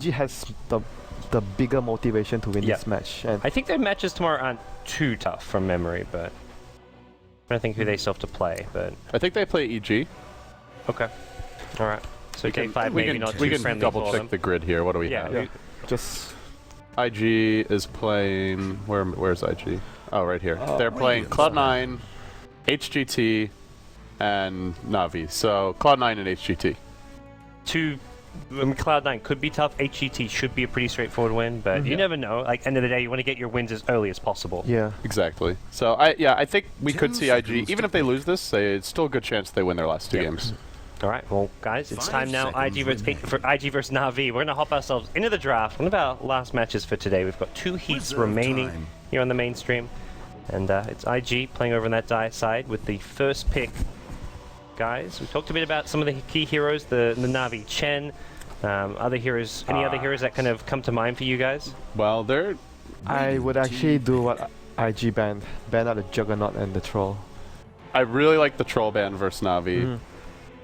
IG has the bigger motivation to win this match. And I think their matches tomorrow aren't too tough from memory, but I don't think who they still have to play. But I think they play EG. Okay. All right. So game 5 maybe not too we can friendly double for check them. the grid here. What do we have? yeah, just IG is playing. Where's IG? Oh, right here. They're playing Cloud9, HGT, and Navi. So Cloud9 and HGT. Cloud9 could be tough. HGT should be a pretty straightforward win, but you never know. Like end of the day, you want to get your wins as early as possible. yeah. Exactly. So I think we could see IG. Even if they lose this, it's still a good chance they win their last two games. All right, well, guys, it's time now. IG versus Navi. We're gonna hop ourselves into the draft. One of our last matches for today. We've got 2 heats remaining here on the mainstream, and it's IG playing over on that side with the first pick. Guys, we talked a bit about some of the key heroes, the Navi Chen, other heroes. Any other heroes that kind of come to mind for you guys? Well, I would actually do what IG ban out the Juggernaut and the Troll. I really like the Troll ban versus Navi.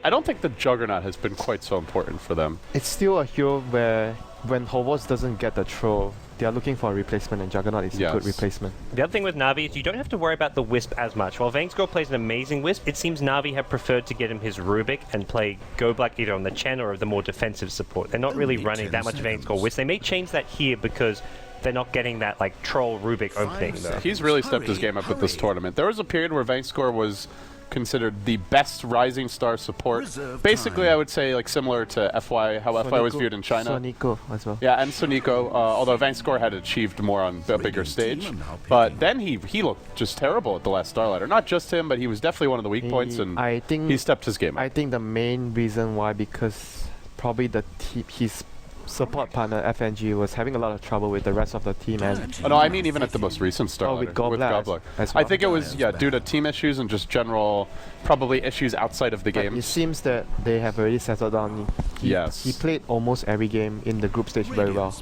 I don't think the Juggernaut has been quite so important for them. It's still a hero where when Hovos doesn't get the Troll, they are looking for a replacement, and Juggernaut is a good replacement. The other thing with Navi is you don't have to worry about the Wisp as much. While Vincere plays an amazing Wisp, it seems Navi have preferred to get him his Rubik and play Go Black either on the Chen or the more defensive support. They're not really running that much Vincere Wisp. They may change that here because they're not getting that like Troll Rubik opening though. He's really stepped his game up at this tournament. There was a period where Vincere was considered the best Rising Star support. Basically, I would say like similar to FY, how FY was viewed in China. Sonico as well. Yeah, and Sonico, although Vincere had achieved more on a bigger stage. But then he looked just terrible at the last Starlighter. Not just him, but he was definitely one of the weak points, and I think he stepped his game up. I think the main reason why, because probably his support partner FNG was having a lot of trouble with the rest of the team, and Oh, no, I mean even at the most recent Starlighter. with Goblet as well. I think it was due to team issues and just general probably issues outside of the game. It seems that they have already settled down. He played almost every game in the group stage very well.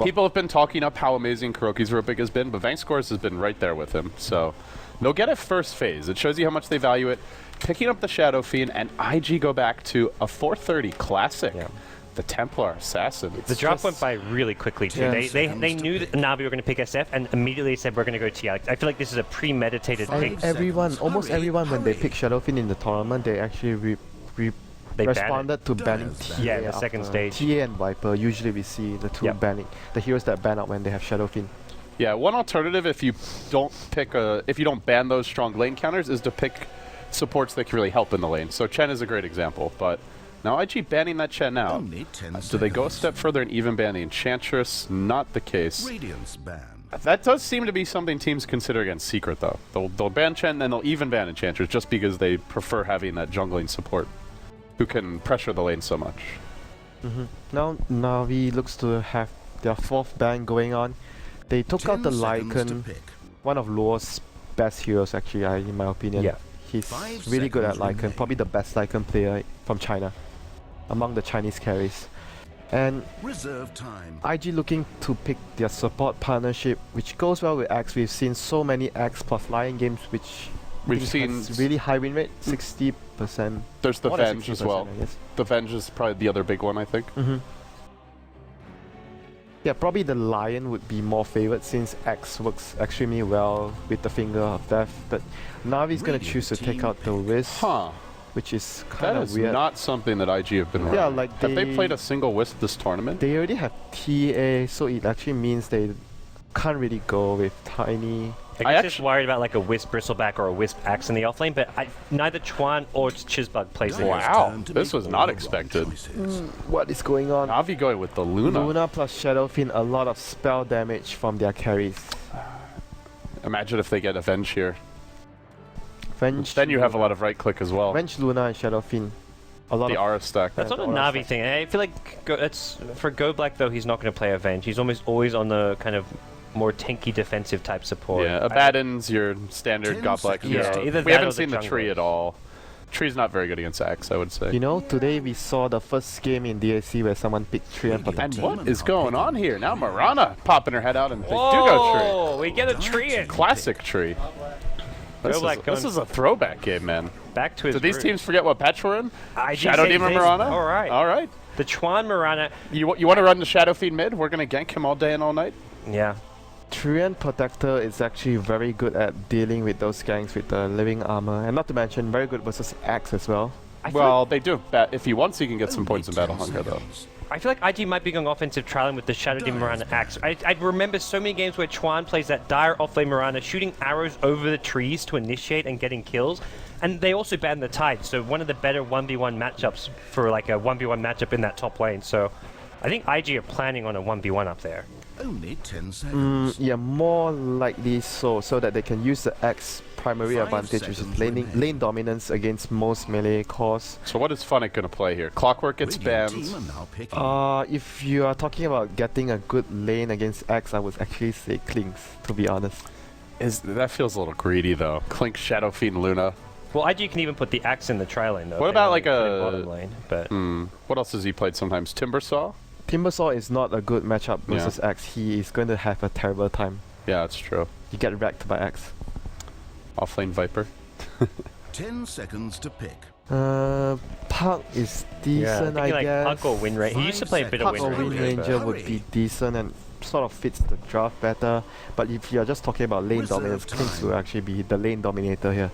People have been talking up how amazing Kuroki's Rubik has been, but Vincere has been right there with him. So they'll get it first phase. It shows you how much they value it. Picking up the Shadow Fiend, and IG go back to a 430 classic. Yeah. The Templar Assassin. The draft went by really quickly too. Yeah. They knew that Navi were going to pick SF and immediately said we're going to go TI. I feel like this is a premeditated pick. Almost everyone, when they pick Shadowfiend in the tournament, they actually responded to banning TA. Yeah, the second stage. TA and Viper, usually we see the two banning, the heroes that ban out when they have Shadowfiend. Yeah, one alternative if you don't ban those strong lane counters is to pick supports that can really help in the lane. So Chen is a great example, but now IG banning that Chen out. Do they go a step further and even ban the Enchantress? Not the case. That does seem to be something teams consider against Secret, though. They'll ban Chen, then they'll even ban Enchantress just because they prefer having that jungling support who can pressure the lane so much. Now Navi looks to have their 4th ban going on. They took out the Lycan, one of Luo's best heroes actually, in my opinion. Yeah. He's really good at Lycan, probably the best Lycan player from China, among the Chinese carries. And IG looking to pick their support partnership, which goes well with Axe. We've seen so many Axe plus Lion games, which We've seen really high win rate, 60%. There's the Venge as well. I guess. The Venge is probably the other big one, I think. Yeah, probably the Lion would be more favored since Axe works extremely well with the Finger of Death. But Navi's gonna choose to take out the Wisp, which is kind of weird. That is not something that IG have been running. Yeah, like have they played a single Wisp this tournament? They already have TA, so it actually means they can't really go with Tiny. I just worried about like a Wisp Bristleback or a Wisp Axe in the offlane, but neither Chuan or Chizbug plays the Wow, this was not expected. What is going on? Navi going with the Luna. Luna plus Shadowfiend, a lot of spell damage from their carries. Imagine if they get Avenge here. Venge Then you have a lot of right click as well. Venge Luna and Shadowfiend. A lot the of Aura stack. That's not a Navi thing. I feel like for Go Black though, he's not going to play Avenge. He's always on the kind of more tanky defensive type support. Yeah, Abaddon's your standard God Black hero. Yeah, we haven't seen the tree at all. Tree's not very good against Axe, I would say. You know, today we saw the first game in DAC where someone picked Tree and Protect. And what is going on here? Now Mirana popping her head out and they do go Tree. Oh, we get a Tree in. Classic Tree. This is a throwback game, man. Back to his Did these roots. teams forget what patch we're in? I Shadow Demon Mirana? All right. All right. The Chuan Mirana. You want to run the Shadow Fiend mid? We're going to gank him all day and all night? Yeah. Treant Protector is actually very good at dealing with those ganks with the living armor, and not to mention very good versus Axe as well. Well, they do. If he wants, he can get some points in Battle Hunger, though. I feel like IG might be going offensive trialing with the Shadow Demon Mirana Axe. I remember so many games where Chuan plays that dire offlane Mirana, shooting arrows over the trees to initiate and getting kills. And they also ban the Tide, so one of the better 1v1 matchups for like a 1v1 matchup in that top lane. So I think IG are planning on a 1v1 up there. Only 10 seconds. Yeah, more likely so that they can use the Axe primary advantage, which is lane dominance against most melee cores. So what is Funnick going to play here? Clockwork gets banned. If you are talking about getting a good lane against Axe, I would actually say Clinks, to be honest. That feels a little greedy, though. Clink, Shadow Fiend, Luna. Well, IG can even put the Axe in the tri lane, though. What about like bottom lane, but what else has he played sometimes? Timbersaw? Timbersaw is not a good matchup versus Axe. He is going to have a terrible time. Yeah, that's true. You get wrecked by Axe. Offlane Viper. 10 seconds to pick. Puck is decent, I guess. Puck or Wind Ranger. He used to play a bit of Puck or Wind Ranger would be decent and sort of fits the draft better. But if you're just talking about lane dominance, Clinks will actually be the lane dominator here.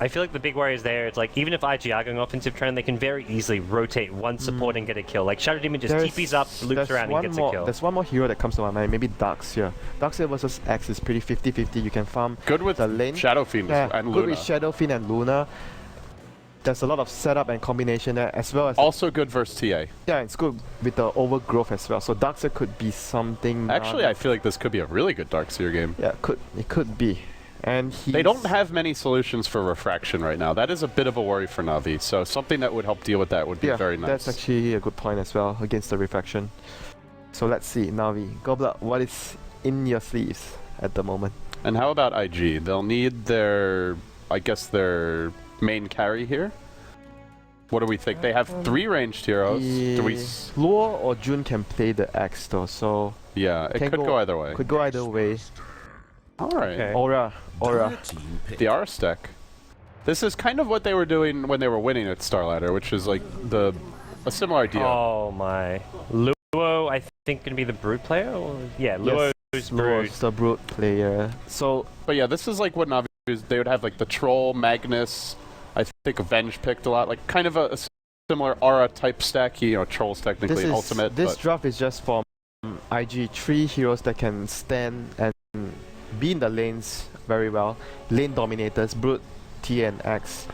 I feel like the big worry is there. It's like even if IG are going offensive trend, they can very easily rotate one support and get a kill. Like Shadow Demon just TPs up, loops around and gets a kill. There's one more hero that comes to my mind, maybe Darkseer. Darkseer versus Axe is pretty 50-50. You can farm good with the lane. Shadow Fiend and Luna. Good with Shadow Fiend and Luna. There's a lot of setup and combination there, as well as also good versus TA. Yeah, it's good with the overgrowth as well. So Darkseer could be something. Actually, I feel like this could be a really good Darkseer game. Yeah, it could be. And they don't have many solutions for refraction right now. That is a bit of a worry for Na'Vi. So something that would help deal with that would be very nice. That's actually a good point as well against the refraction. So let's see, Na'Vi. Goblet, what is in your sleeves at the moment? And how about IG? They'll need their, I guess, their main carry here. What do we think? They have 3 ranged heroes. Do we? Luo or Jun can play the Axe though, so yeah, it could go either way. Could go either way. All right. Okay. Aura. The Aura stack. This is kind of what they were doing when they were winning at Starladder, which is like a similar idea. Oh my. Luo, I think, going to be the Brute player? Or? Yeah, Luo's Brute. Luo's the Brute player. So, but yeah, this is like what Na'Vi is. They would have like the Troll, Magnus. I think Avenge picked a lot. Like kind of a similar Aura type stack. You know, Troll's technically ultimate. This draft is just for IG 3 heroes that can stand and be in the lanes very well. Lane dominators, Brute, T and Axe.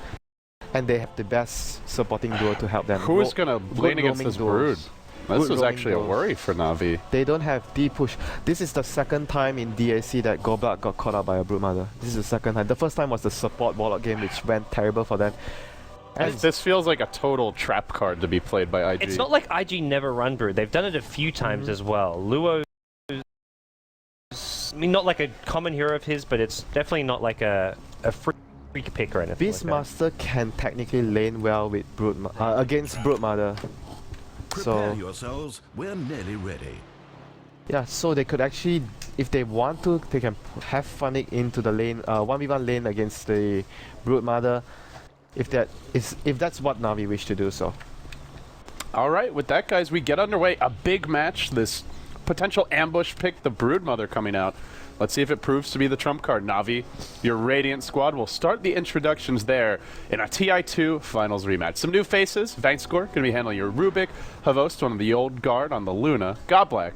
And they have the best supporting duo to help them. Who's gonna lane against this Brood? This was actually a worry for Na'Vi. They don't have D-push. This is the second time in DAC that Goblet got caught out by a Broodmother. This is the second time. The first time was the support Warlock game, which went terrible for them. And this feels like a total trap card to be played by IG. It's not like IG never run Brood. They've done it a few times as well. Luo, I mean, not like a common hero of his, but it's definitely not like a freak pick or anything. Beastmaster can technically lane well with against Broodmother. Prepare yourselves, we're nearly ready. Yeah, so they could actually, if they want to, they can have Funnick into the lane, 1v1 lane against the Broodmother, if that's what Na'Vi wish to do so. All right, with that, guys, we get underway. A big match. This potential ambush pick, the Broodmother coming out. Let's see if it proves to be the trump card. Na'Vi, your Radiant squad will start the introductions there in a TI2 finals rematch. Some new faces. Vankskor going to be handling your Rubik. Havost, one of the old guard on the Luna. Godblack,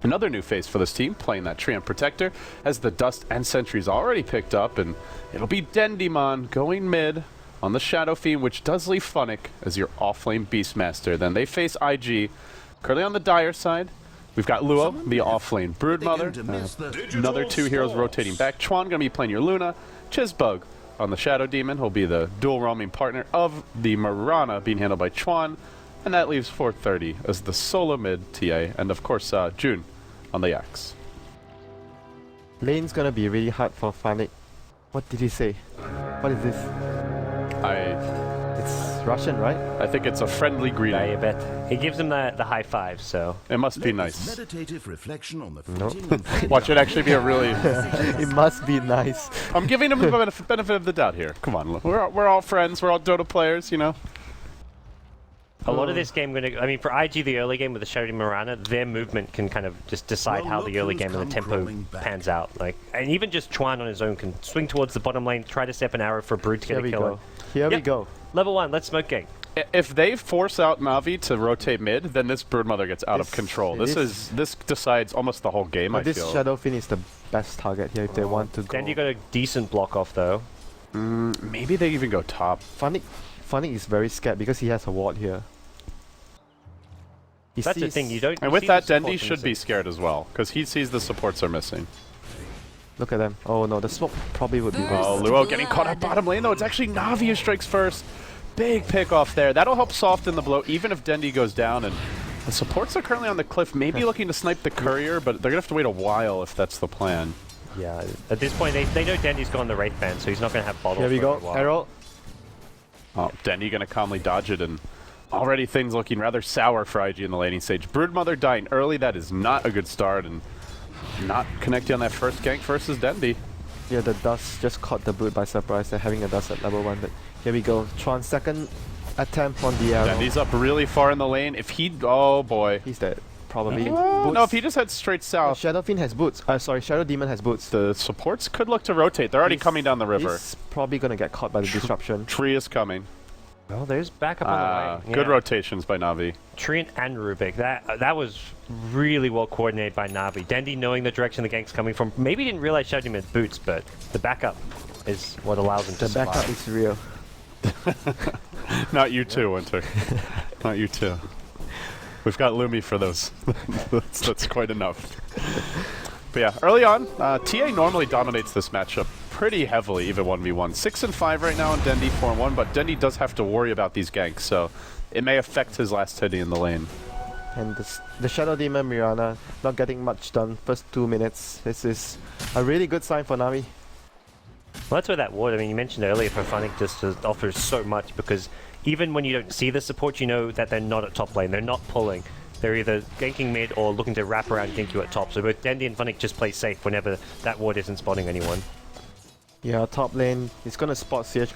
another new face for this team, playing that Treant Protector, as the Dust and Sentry's already picked up, and it'll be Dendimon going mid on the Shadow Fiend, which does leave Funnick as your offlane Beastmaster. Then they face IG. Currently on the Dire side, we've got Luo, the offlane Broodmother. Another 2 heroes rotating back. Chuan going to be playing your Luna. Chizbug on the Shadow Demon. He'll be the dual roaming partner of the Mirana, being handled by Chuan. And that leaves 430 as the solo mid TA. And of course, June on the Axe. Lane's gonna be really hard for Funnick. What did he say? What is this? It's Russian, right? I think it's a friendly greeting. Yeah, you bet. It gives him the high five, so it must be nice. Meditative reflection on the nope. Watch it actually be a really. It must be nice. I'm giving him the benefit of the doubt here. Come on, look. We're all friends. We're all Dota players, you know. A lot of this game, I mean, for IG, the early game with the Shadow Mirana, their movement can kind of just decide how the early game and the tempo pans out. Like, and even just Chuan on his own can swing towards the bottom lane, try to step an arrow for a Brood to get a kill in. Here we go. Level 1, let's smoke gang. If they force out Navi to rotate mid, then this Broodmother gets out of control. This decides almost the whole game, I feel. This Shadowfin is the best target here if they want to go. Dendi got a decent block off, though. Maybe they even go top. Funny is very scared because he has a ward here. That's the thing, you don't... And with that, Dendi should be scared as well, because he sees the supports are missing. Look at them. Oh no, the smoke probably would be worse. Oh, Luo getting caught up bottom lane, though. It's actually Navi who strikes first. Big pick off there. That'll help soften the blow, even if Dendi goes down. And the supports are currently on the cliff, maybe looking to snipe the courier, but they're going to have to wait a while if that's the plan. Yeah, at this point, they know Dendi's gone the Wraith Band, so he's not going to have bottles. Here we go, arrow. Oh, Dendi going to calmly dodge it, and already things looking rather sour for IG in the laning stage. Broodmother dying early, that is not a good start, and not connecting on that first gank versus Dendi. Yeah, the dust just caught the Brood by surprise. They're having a dust at level 1, but here we go. Chuan's second attempt on the arrow. Dendi's up really far in the lane. If he... Oh, boy. He's dead. Probably. No, if he just head straight south. Shadowfin has boots. Sorry, Shadow Demon has boots. The supports could look to rotate. They're already coming down the river. He's probably going to get caught by the disruption. Tree is coming. Well, there's backup on the way. Good rotations by Navi. Treant and Rubik. That was really well coordinated by Navi. Dendi knowing the direction the gank's coming from. Maybe didn't realize Shadow Demon had boots, but the backup is what allows him to survive. The backup is real. Not you too, Winter. Not you too. We've got Lumi for those. that's quite enough. But yeah, early on, TA normally dominates this matchup pretty heavily, even 1v1. 6 and 5 right now, and Dendi 4 and 1, but Dendi does have to worry about these ganks, so it may affect his last Teddy in the lane. And the Shadow Demon Mirana not getting much done first 2 minutes. This is a really good sign for Navi. Well, that's where that ward, I mean, you mentioned earlier, Fnatic just offers so much, because even when you don't see the support, you know that they're not at top lane. They're not pulling. They're either ganking mid or looking to wrap around and gank you at top. So both Dendi and Fnatic just play safe whenever that ward isn't spotting anyone. Yeah, top lane. He's gonna spot CH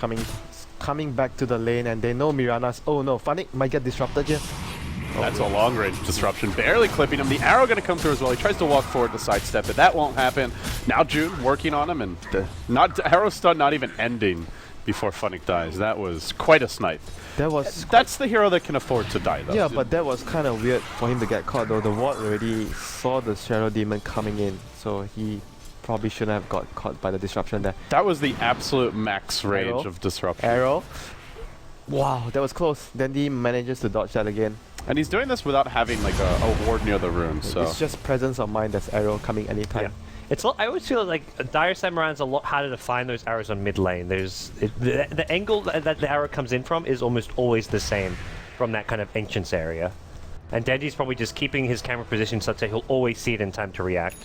coming back to the lane, and they know Mirana's. Oh no, Fnatic might get disrupted here. That's a long-range disruption, barely clipping him. The arrow going to come through as well. He tries to walk forward to sidestep it. That won't happen. Now June working on him, and arrow stun not even ending before Fnatic dies. That was quite a snipe. That's the hero that can afford to die, though. Yeah, but that was kind of weird for him to get caught, though. The ward already saw the Shadow Demon coming in, so he probably shouldn't have got caught by the disruption there. That was the absolute max range of disruption. Arrow. Wow, that was close. Dendi manages to dodge that again. And he's doing this without having like a ward near the rune, so... It's just presence of mind. There's arrow coming anytime. Yeah. I always feel like Dire Samurai's a lot harder to find those arrows on mid lane. The angle that the arrow comes in from is almost always the same from that kind of Ancients area. And Dendi's probably just keeping his camera position such that he'll always see it in time to react.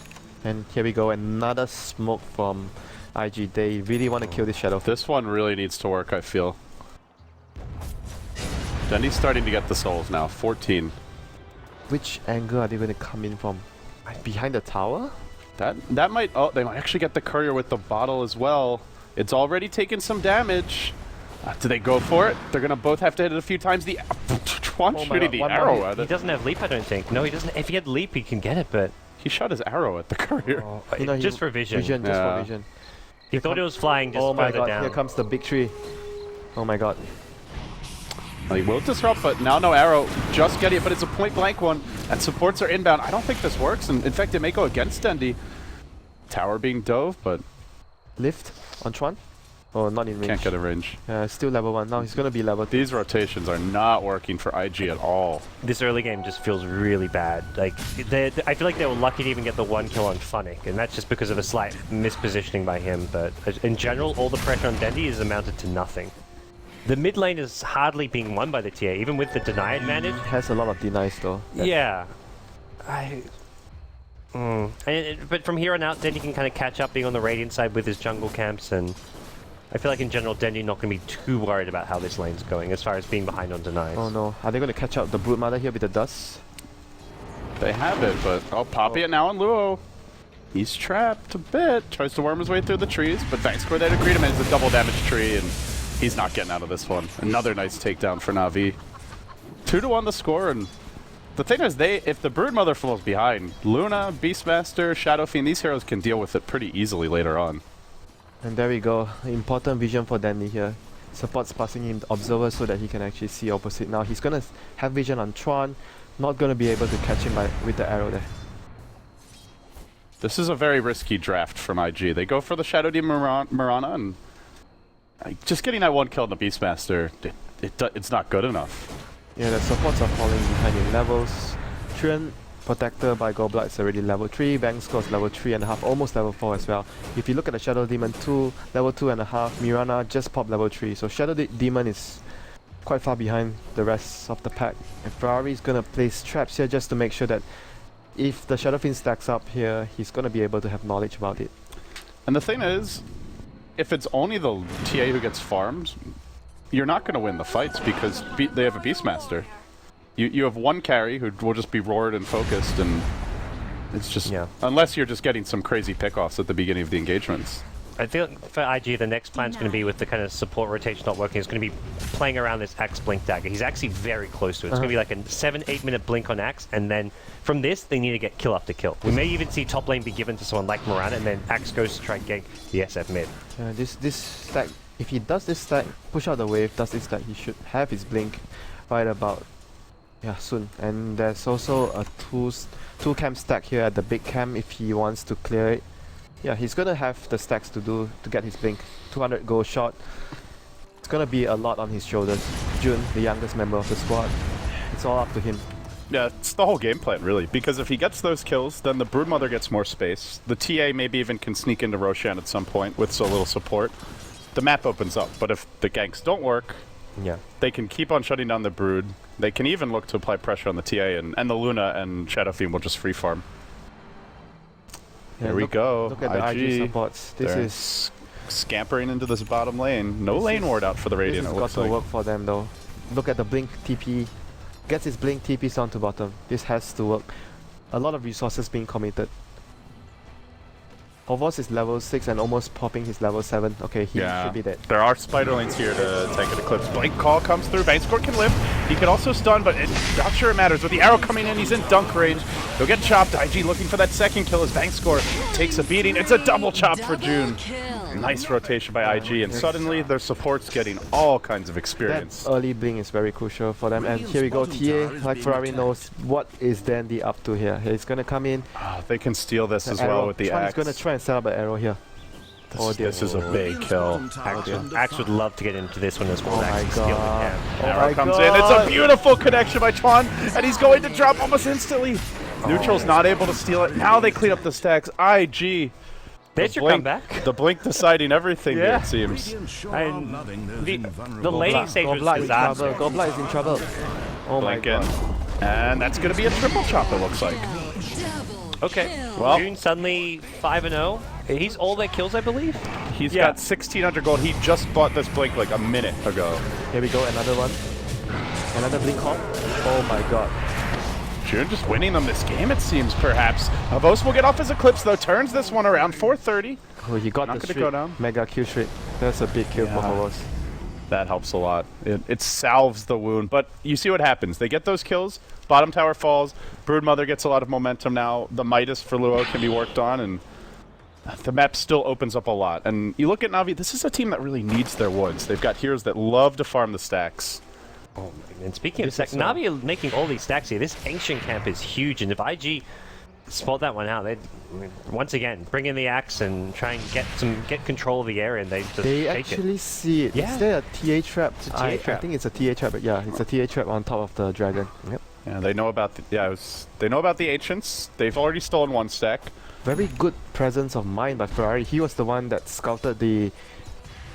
And here we go, another smoke from IG. They really want to kill this Shadow. This one really needs to work, I feel. Dendi's starting to get the souls now, 14. Which angle are they going to come in from? Behind the tower? That might... Oh, they might actually get the courier with the bottle as well. It's already taken some damage. Do they go for it? They're going to both have to hit it a few times. The one shooting the arrow at it. He doesn't have leap, I don't think. No, he doesn't. If he had leap, he can get it, but... He shot his arrow at the courier. Oh, just for vision. Just for vision. He thought it was flying just further down. Oh my god, here comes the big tree. Oh my god. He will disrupt, but now no arrow. Just get it, but it's a point-blank one, and supports are inbound. I don't think this works, and in fact, it may go against Dendi. Tower being dove, but... Lift on Chuan? Oh, not in range. Can't get a range. Still level 1. Now he's going to be level 2. These rotations are not working for IG at all. This early game just feels really bad. Like, I feel like they were lucky to even get the 1 kill on Fnatic, and that's just because of a slight mispositioning by him, but in general, all the pressure on Dendi is amounted to nothing. The mid lane is hardly being won by the TA, even with the deny advantage. Has a lot of denies though. Yeah. But from here on out, Dendi can kind of catch up being on the Radiant side with his jungle camps, and I feel like in general, Dendi not going to be too worried about how this lane's going as far as being behind on denies. Oh no, are they going to catch up the Broodmother here with the dust? They have it, but Poppy it now on Luo. He's trapped a bit, tries to worm his way through the trees, but thanks for that agreed him, and it's a double damage tree, and he's not getting out of this one. Another nice takedown for Navi. 2-1 the score, and the thing is, if the Broodmother falls behind, Luna, Beastmaster, Shadow Fiend, these heroes can deal with it pretty easily later on. And there we go. Important vision for Danny here. Support's passing him the Observer so that he can actually see opposite. Now he's gonna have vision on Tron, not gonna be able to catch him with the arrow there. This is a very risky draft from IG. They go for the Shadow Demon Mirana, and just getting that one kill on the Beastmaster, it's not good enough. Yeah, the supports are falling behind in levels. Trian Protector by Goblet is already level 3, Bang scores level 3.5, almost level 4 as well. If you look at the Shadow Demon 2, level 2.5, Mirana just popped level 3, so Shadow Demon is quite far behind the rest of the pack. And Ferrari is going to place traps here just to make sure that if the Shadow Fiend stacks up here, he's going to be able to have knowledge about it. And the thing is, if it's only the TA who gets farmed, you're not going to win the fights because they have a Beastmaster. You have one carry who will just be roared and focused, and it's just... Yeah. Unless you're just getting some crazy pickoffs at the beginning of the engagements. I feel for IG, the next plan is going to be with the kind of support rotation not working. It's going to be playing around this Axe Blink dagger. He's actually very close to it. It's going to be like a 7-8 minute blink on Axe, and then from this, they need to get kill after kill. We may even see top lane be given to someone like Mirana, and then Axe goes to try and gank the SF mid. This stack, if he does this stack, push out the wave, does this stack, he should have his blink right about soon. And there's also a two camp stack here at the big camp if he wants to clear it. Yeah, he's gonna have the stacks to get his blink. 200 gold shot. It's gonna be a lot on his shoulders. Jun, the youngest member of the squad, it's all up to him. Yeah, it's the whole game plan, really, because if he gets those kills, then the Broodmother gets more space. The TA maybe even can sneak into Roshan at some point with so little support. The map opens up, but if the ganks don't work, they can keep on shutting down the Brood. They can even look to apply pressure on the TA, and the Luna and Shadow Fiend will just free farm. Yeah, There we go. Look at the IG supports. This is scampering into this bottom lane. No lane ward out for the Radiant. This has got to work for them though. Look at the blink TP. Gets his blink TPs down to bottom. This has to work. A lot of resources being committed. Ovos is level 6 and almost popping his level 7. Okay, he should be dead. There are spider lanes here to take an Eclipse. Blink call comes through. Bangscore can live. He can also stun, but not sure it matters. With the arrow coming in, he's in dunk range. He'll get chopped. IG looking for that second kill as Bangscore takes a beating. It's a double chop for June. Nice rotation by IG, and suddenly their support's getting all kinds of experience. That early blink is very crucial for them. And here we go, TA, like Ferrari knows what is Dandy up to here. He's gonna come in. They can steal this as well with the axe. He's gonna try and set up an arrow here. This is a big kill. Axe would love to get into this one as well. Oh my god. Arrow comes in. It's a beautiful connection by Tron, and he's going to drop almost instantly. Neutral's not able to steal it. Now they clean up the stacks. IG. There's your comeback. The blink deciding everything here, it seems. The laning stage was disaster. Goblet is in trouble. Oh my god. And that's going to be a triple chop, it looks like. Okay, well, June suddenly 5-0. He's all their kills, I believe. He's got 1,600 gold. He just bought this blink like a minute ago. Here we go, another one. Another blink call. Oh my god. June just winning them this game, it seems, perhaps. Avos will get off his Eclipse, though. Turns this one around. 430. Oh, he got the streak. Go down. Mega kill streak. That's a big kill for Avos. That helps a lot. It salves the wound. But you see what happens. They get those kills. Bottom tower falls. Broodmother gets a lot of momentum now. The Midas for Luo can be worked on, and the map still opens up a lot. And you look at Na'Vi, this is a team that really needs their woods. They've got heroes that love to farm the stacks. Oh, and speaking of stacks, Na'Vi are making all these stacks here. This ancient camp is huge, and if IG spot that one out, they'd once again bring in the axe and try and get control of the area, and they just they actually see it. Yeah. Is there a TA trap? It's a TA trap. I think it's a TA trap. But yeah, it's a TA trap on top of the dragon. Yep. Yeah, they know about they know about the ancients. They've already stolen one stack. Very good presence of mind by Ferrari. He was the one that scouted the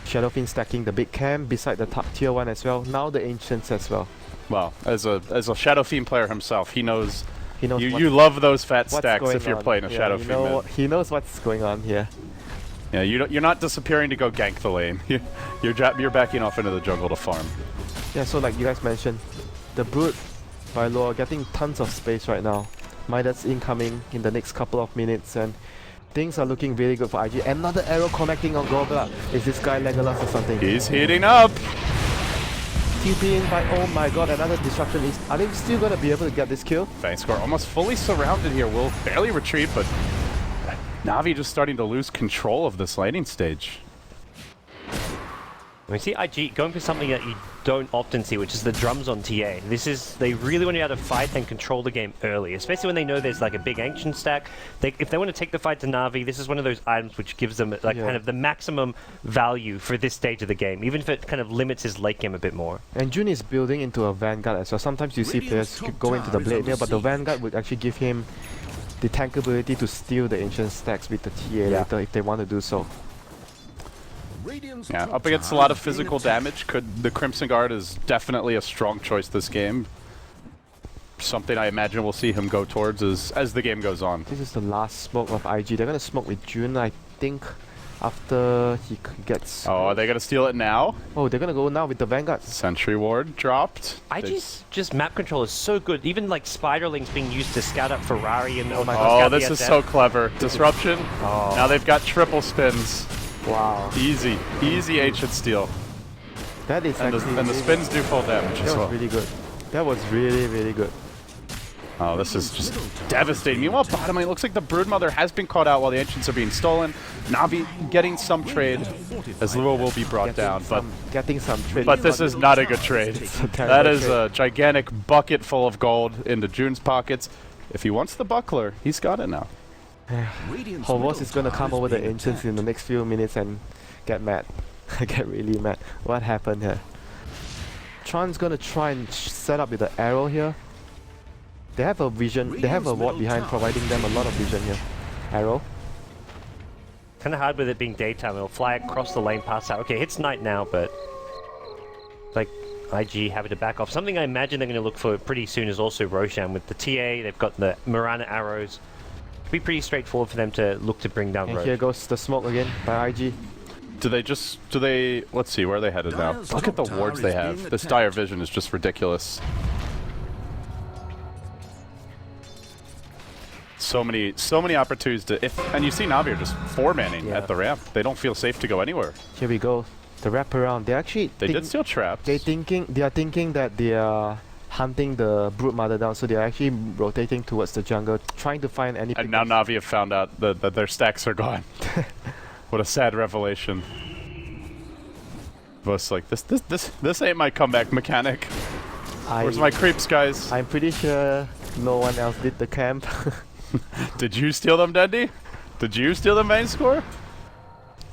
Shadow Fiend stacking the big camp beside the top tier one as well. Now the ancients as well. Well, as a Shadow Fiend player himself, he knows. You love those fat what's stacks if you're playing a Shadow Fiend mid. He knows what's going on here. Yeah, you're not disappearing to go gank the lane. You're backing off into the jungle to farm. Yeah, so like you guys mentioned, the Brood by Lore getting tons of space right now. Midas incoming in the next couple of minutes, and things are looking really good for IG. Another arrow connecting on Goblet. Is this guy Legolas or something? He's heating up. TP in by, oh my god, another disruption. Are they still gonna be able to get this kill? Vincere almost fully surrounded here. Will barely retreat, but Na'Vi just starting to lose control of this laning stage. We see IG going for something that you don't often see, which is the drums on TA. They really want to be able to fight and control the game early, especially when they know there's like a big ancient stack. If they want to take the fight to Na'Vi, this is one of those items which gives them like kind of the maximum value for this stage of the game, even if it kind of limits his late game a bit more. And Jun is building into a Vanguard as well. Sometimes you see players go into the Blade here, but the Vanguard would actually give him the tankability to steal the ancient stacks with the TA later if they want to do so. Yeah, up against a lot of physical damage, the Crimson Guard is definitely a strong choice this game. Something I imagine we'll see him go towards as the game goes on. This is the last smoke of IG. They're going to smoke with Jun, I think, after he gets... Oh, are they going to steal it now? Oh, they're going to go now with the Vanguard. Sentry Ward dropped. IG's just map control is so good. Even like Spiderlings being used to scout out Ferrari and Oh, this is so clever. Disruption. Now they've got triple spins. Wow. Easy ancient steal. That is and the spins do full damage as well. That was really good. That was really good. Oh, this is just devastating. Meanwhile, bottom lane, it looks like the Broodmother has been caught out while the Ancients are being stolen. Na'Vi getting some trade as Lua will be brought down. Getting some trade. But this is not a good trade. That is a gigantic bucket full of gold into Jun's pockets. If he wants the buckler, he's got it now. Hovos is going to come over the Ancients in the next few minutes and get mad. Get really mad. What happened here? Tron's going to try and set up with the arrow here. They have a vision. They have a ward behind providing them a lot of vision here. Arrow. Kind of hard with it being daytime. It'll fly across the lane past out. Okay, it's night now, but like IG having to back off. Something I imagine they're going to look for pretty soon is also Roshan with the TA. They've got the Mirana arrows. Be pretty straightforward for them to look to bring down And Roche. here goes the smoke again by IG. Let's see, where are they headed now? Look at the wards they have. This dire vision is just ridiculous. So many opportunities to, and you see Na'Vi are just 4-manning at the ramp. They don't feel safe to go anywhere. Here we go. The wraparound. They did steal traps. They are thinking that they are hunting the Broodmother down, so they're actually rotating towards the jungle, trying to find any. And now Na'Vi have found out that their stacks are gone. What a sad revelation. Vo's like, this ain't my comeback mechanic. Where's my creeps, guys? I'm pretty sure no one else did the camp. Did you steal them, Dendy? Did you steal the main score?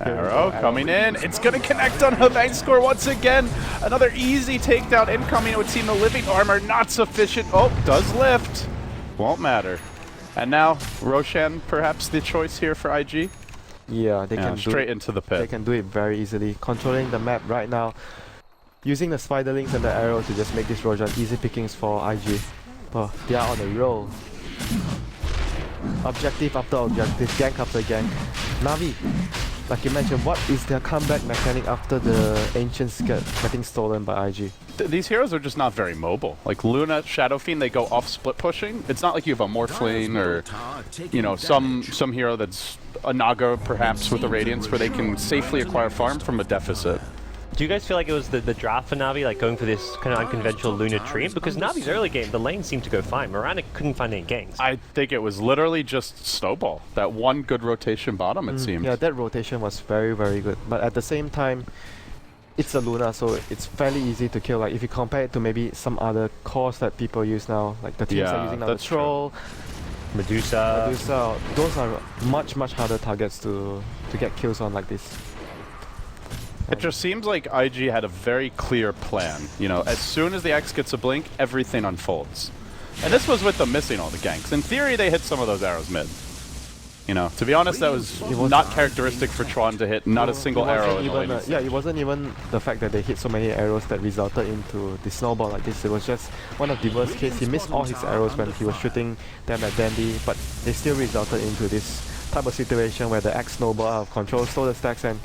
Arrow coming in. It's going to connect on the main score once again. Another easy takedown incoming. It would seem the living armor not sufficient. Oh, does lift. Won't matter. And now Roshan, perhaps the choice here for IG. Yeah, they can straight into the pit. They can do it very easily. Controlling the map right now. Using the Spiderlings and the arrow to just make this Roshan easy pickings for IG. Oh, they are on a roll. Objective after objective, gank after gank. Na'Vi, like you mentioned, what is their comeback mechanic after the Ancients getting stolen by IG? These heroes are just not very mobile. Like Luna, Shadow Fiend, they go off split pushing. It's not like you have a Morphling or, you know, some hero that's a Naga perhaps with a Radiance where they can safely acquire farm from a deficit. Do you guys feel like it was the draft for Na'Vi, like going for this kind of unconventional Lunar Tree? Because Na'Vi's early game, the lane seemed to go fine. Mirana couldn't find any ganks. I think it was literally just Snowball. That one good rotation bottom, it seemed. Yeah, that rotation was very, very good. But at the same time, it's a Luna, so it's fairly easy to kill. Like if you compare it to maybe some other cores that people use now, like the teams are using now, the Troll, Medusa. Those are much harder targets to get kills on like this. It just seems like IG had a very clear plan. You know, as soon as the X gets a blink, everything unfolds. And this was with them missing all the ganks. In theory, they hit some of those arrows mid. You know, to be honest, that was not characteristic for Tron to hit not a single arrow in the lane. Yeah, it wasn't even the fact that they hit so many arrows that resulted into the snowball like this. It was just one of the worst cases. He missed all his arrows when he was shooting them at Dandy, but they still resulted into this type of situation where the X snowball out of control, stole the stacks, and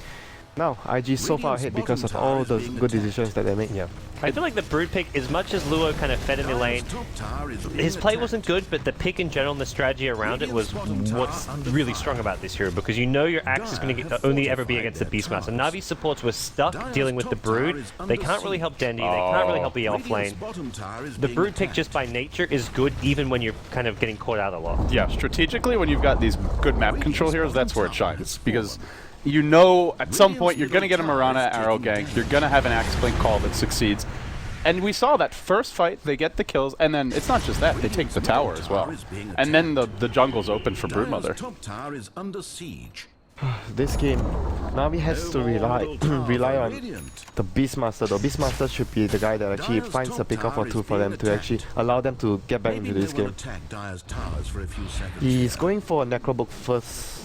Now, IG so far ahead because of all the good decisions that they make. Yeah. I feel like the Brood pick, as much as Luo kind of fed in the lane, his play wasn't good, but the pick in general and the strategy around it was what's really strong about this hero, because you know your Axe is going to only ever be against the Beastmaster. Navi's supports were stuck dealing with the Brood. They can't really help Dendi, they can't really help the elf lane. The Brood pick just by nature is good even when you're kind of getting caught out a lot. Yeah, strategically when you've got these good map control heroes, that's where it shines, because you know at some point you're going to get a Mirana arrow gank, you're going to have an Axe Blink call that succeeds. And we saw that first fight, they get the kills, and then it's not just that, they take the tower as well. And then the jungle's open for Broodmother. This game, Navi has to rely on the Beastmaster though. Beastmaster should be the guy that actually finds a pick-off or two for them to actually allow them to get back into this game. He's going for a Necrobook first.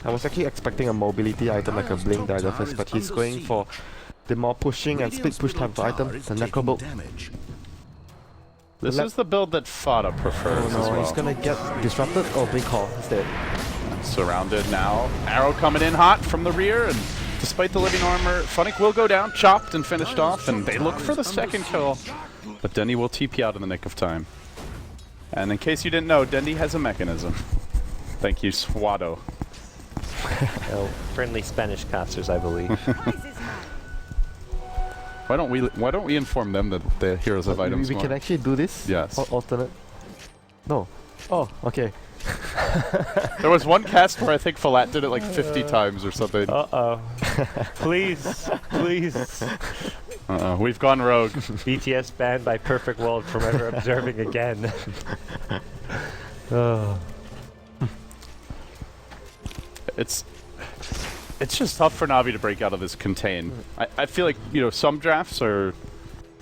I was actually expecting a mobility item like a Blink Dagger first, but he's going for the more pushing and split push type of item, the Necrobook. This is the build that Fada prefers as well. He's gonna get disrupted. Oh, Blink Call instead. Surrounded now. Arrow coming in hot from the rear, and despite the living armor, Funnick will go down, chopped and finished off, and they look for the second kill. But Dendi will TP out in the nick of time. And in case you didn't know, Dendi has a mechanism. Thank you, Swado. Oh, friendly Spanish casters, I believe. Why don't we inform them that the heroes have items We more? can actually do this? Yes. Alternate? No. Oh, okay. There was one cast where I think Falat did it like 50 times or something. Uh-oh. Please, please. We've gone rogue. BTS banned by Perfect World from ever observing again. It's just tough for Navi to break out of this contain. I feel like, you know, some drafts are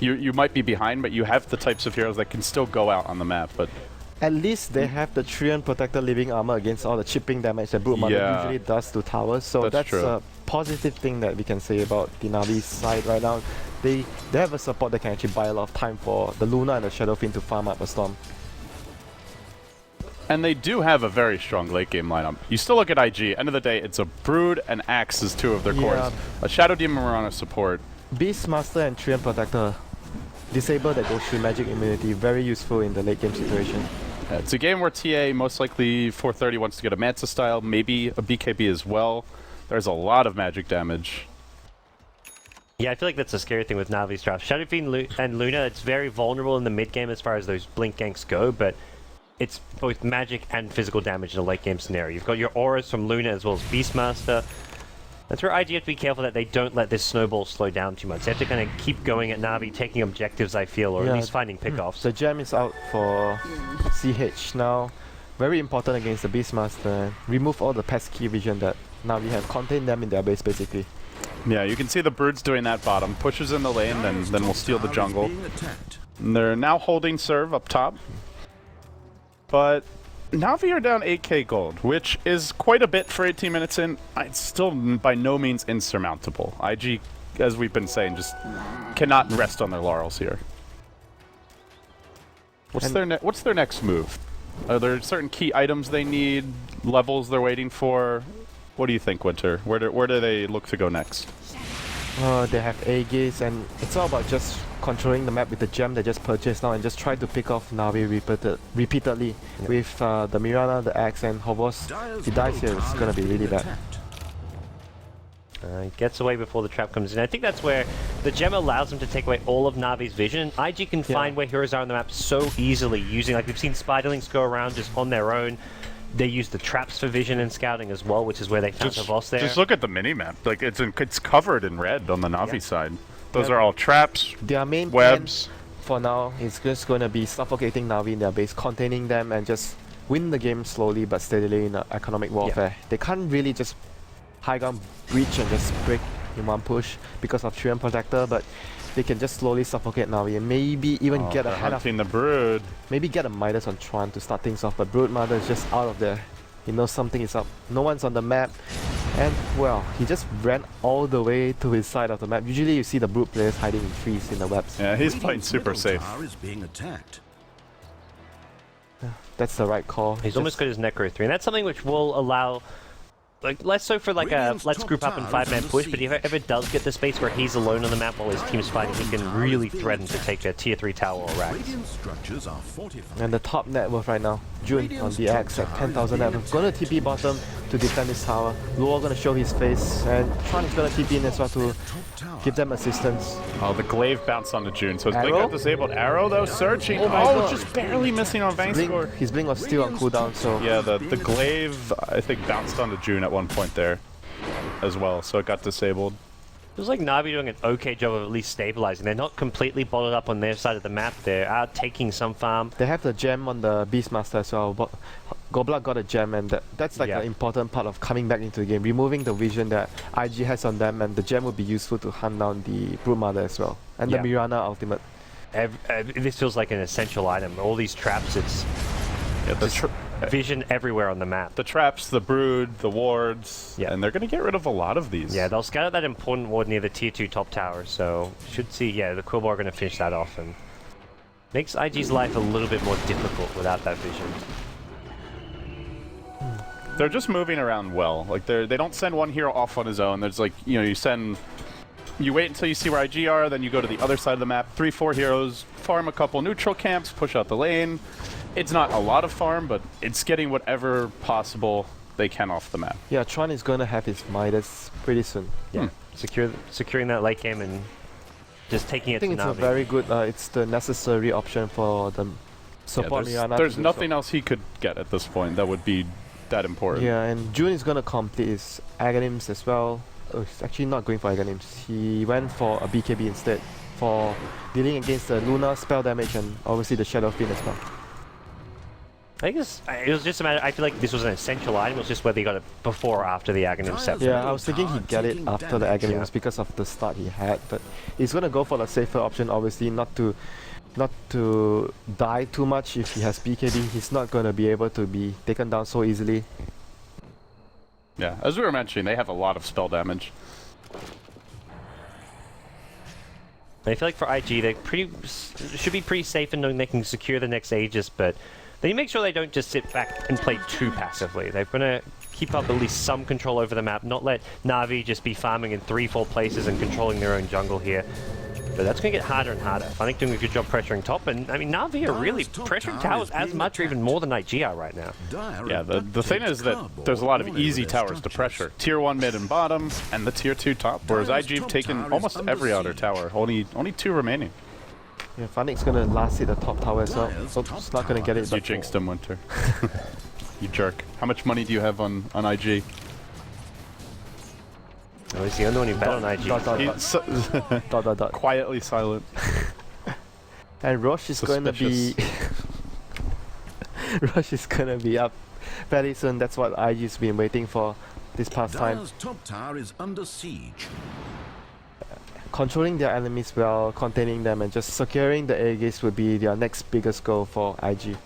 you might be behind, but you have the types of heroes that can still go out on the map. But at least they have the Treant Protector living armor against all the chipping damage that Broodmother usually does to towers. So that's a positive thing that we can say about the Navi side right now. They have a support that can actually buy a lot of time for the Luna and the Shadow Fiend to farm up a Storm. And they do have a very strong late game lineup. You still look at IG, end of the day, it's a Brood and Axe as two of their cores. A Shadow Demon Mirana support. Beastmaster and Treant Protector disable that goes through magic immunity, very useful in the late game situation. Yeah, it's a game where TA most likely 430 wants to get a Manta style, maybe a BKB as well. There's a lot of magic damage. Yeah, I feel like that's a scary thing with Navi's draft. Shadow Fiend and Luna, it's very vulnerable in the mid game as far as those blink ganks go, but it's both magic and physical damage in a late game scenario. You've got your auras from Luna as well as Beastmaster. That's where IG have to be careful that they don't let this snowball slow down too much. They have to kind of keep going at Navi, taking objectives, I feel, or at least finding pickoffs. The gem is out for CH now. Very important against the Beastmaster. Remove all the pesky vision that Navi have. Contain them in their base, basically. Yeah, you can see the Brood's doing that bottom. Pushes in the lane, then we'll steal the jungle. And they're now holding serve up top. But Navi are down 8k gold, which is quite a bit for 18 minutes in. It's still by no means insurmountable. IG, as we've been saying, just cannot rest on their laurels here. What's their next move? Are there certain key items they need, levels they're waiting for? What do you think, Winter? Where do they look to go next? They have A-Gaze, and it's all about just controlling the map with the gem they just purchased now and just try to pick off Navi repeatedly. With the Mirana, the Axe, and Hovos. If he dies here, it's gonna be really bad. He gets away before the trap comes in. I think that's where the gem allows him to take away all of Navi's vision. IG can find where heroes are on the map so easily, using, like we've seen Spiderlings go around just on their own. They use the traps for vision and scouting as well, which is where they found the boss there. Just look at the mini-map. Like, it's covered in red on the Navi side. Those are all traps, their main webs. plan for now is just going to be suffocating Navi in their base, containing them, and just win the game slowly but steadily in economic warfare. They can't really just high ground breach and just break in one push because of Treant Protector, but they can just slowly suffocate Navi and maybe even get ahead of the Brood. Maybe get a Midas on Tron to start things off, but Broodmother is just out of there. He knows something is up. No one's on the map. And, well, he just ran all the way to his side of the map. Usually you see the Brood players hiding in trees in the webs. Yeah, he's playing super safe. That's the right call. He's almost got his Necro 3, and that's something which will allow Like, less so for like a let's group up and 5-man push, but if it ever does get the space where he's alone on the map while his team's fighting, he can really threaten to take a tier 3 tower or rack. And the top net worth right now, June on the Axe at 10,000 net worth. Gonna TP bottom to defend this tower. Luo gonna show his face, and Tron is gonna TP in as well to give them assistance. Oh, the glaive bounced onto June, so his blink Arrow? got disabled. Arrow though, searching. Oh my God. Just barely missing on Vincere. His blink was still on cooldown, so Yeah, the glaive, I think, bounced onto June at one point there as well, so it got disabled. Feels like Na'Vi doing an okay job of at least stabilizing. They're not completely bottled up on their side of the map. They're out taking some farm. they have the gem on the Beastmaster as well. But Goblat got a gem, and that's like Yeah. an important part of coming back into the game, removing the vision that IG has on them, and the gem will be useful to hunt down the Broodmother as well, and Yeah. the Mirana ultimate. This feels like an essential item. All these traps, it's Yeah, vision everywhere on the map. the traps, the brood, the wards, Yeah. and they're going to get rid of a lot of these. Yeah, they'll scout out that important ward near the tier 2 top tower, so should see, yeah, the Quillbar are going to finish that off, and makes IG's life a little bit more difficult without that vision. They're just moving around well. Like they don't send one hero off on his own. There's like, you know, you wait until you see where IG are, then you go to the other side of the map, 3-4 heroes, farm a couple neutral camps, push out the lane. It's not a lot of farm, but it's getting whatever possible they can off the map. Yeah, Tron is gonna have his Midas pretty soon. Yeah, securing that late game and just taking I it think to it's a Na'Vi. very good. It's the necessary option for the support Mirana. There's to do nothing so. else he could get at this point that would be that important. Yeah, and June is gonna complete his Aghanims as well. Oh, he's actually not going for Aghanims. He went for a BKB instead for dealing against the Luna spell damage and obviously the Shadow Fiend as well. I guess it was just a matter. I feel like this was an essential item. It was just whether he got it before or after the Aghanim set. Yeah, I was thinking he'd get it after the Aghanims Yeah. because of the start he had, but he's gonna go for the safer option, obviously, not to die too much. If he has BKB, he's not gonna be able to be taken down so easily. Yeah, as we were mentioning, they have a lot of spell damage. I feel like for IG, they should be pretty safe in knowing they can secure the next Aegis, but they make sure they don't just sit back and play too passively. They're going to keep up at least some control over the map, not let Na'Vi just be farming in 3-4 places and controlling their own jungle here. But that's going to get harder and harder. Fnatic doing a good job pressuring top, and I mean, Na'Vi are really pressuring towers as much or even more than IG are right now. Yeah, the thing is that there's a lot of easy towers to pressure. Tier 1 mid and bottom, and the Tier 2 top, whereas IG have taken almost every outer tower. Only 2 remaining. Yeah, Phoenix gonna last hit the top tower as well. So it's not gonna get it. You But jinxed him, Winter. You jerk. How much money do you have on IG? Oh, he's the only one who bet on IG. Dot. Quietly silent. And Roche is gonna be Roche is gonna be up very soon. That's what IG's been waiting for this past time. Dire's top tower is under siege. Controlling their enemies well, containing them, and just securing the Aegis would be their next biggest goal for IG.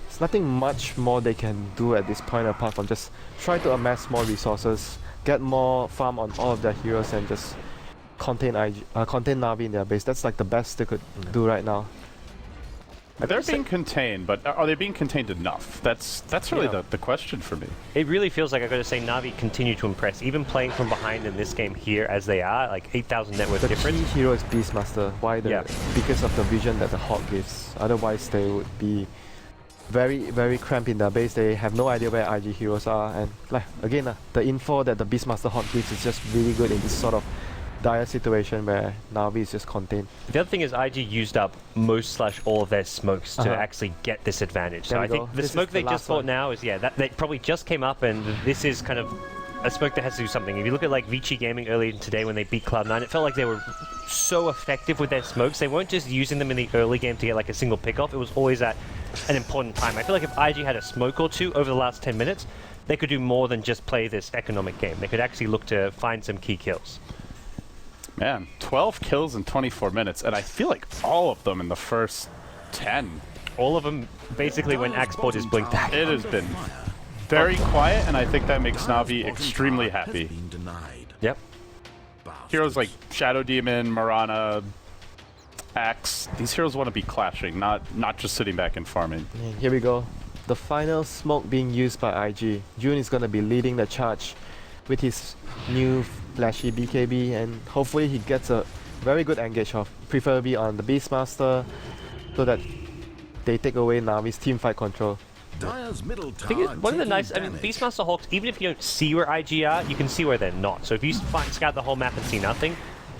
There's nothing much more they can do at this point apart from just try to amass more resources, get more farm on all of their heroes, and just contain Na'Vi in their base. That's like the best they could do right now. They're being contained, but are they being contained enough? That's really the question for me. It really feels like, I gotta say, Na'Vi continue to impress. Even playing from behind in this game here as they are, like 8,000 net worth The difference. key hero is Beastmaster. Why? Because of the vision that the Hawk gives. Otherwise, they would be very, very cramped in their base. They have no idea where IG heroes are, and like again, the info that the Beastmaster Hawk gives is just really good in this sort of dire situation where Na'Vi is just contained. The other thing is IG used up most/all of their smokes to actually get this advantage. So There we I think go. the This smoke is they the just last fought one. now is, that they probably just came up, and this is kind of a smoke that has to do something. If you look at like Vici Gaming earlier today when they beat Cloud9, it felt like they were so effective with their smokes. They weren't just using them in the early game to get like a single pick off. It was always at an important time. I feel like if IG had a smoke or two over the last 10 minutes, they could do more than just play this economic game. They could actually look to find some key kills. Man, 12 kills in 24 minutes, and I feel like all of them in the first 10. All of them basically when Axe bought his blink back. It has been very quiet, and I think that makes Na'Vi extremely happy. Yep. Heroes like Shadow Demon, Mirana, Axe, these heroes want to be clashing, not just sitting back and farming. And here we go. the final smoke being used by IG. June is gonna be leading the charge with his new flashy BKB, and hopefully he gets a very good engage off, preferably on the Beastmaster, so that they take away Navi's team fight control. Dire's middle I think one of the nice, I mean, Beastmaster Hawks, even if you don't see where IG are, you can see where they're not. So if you scout the whole map and see nothing,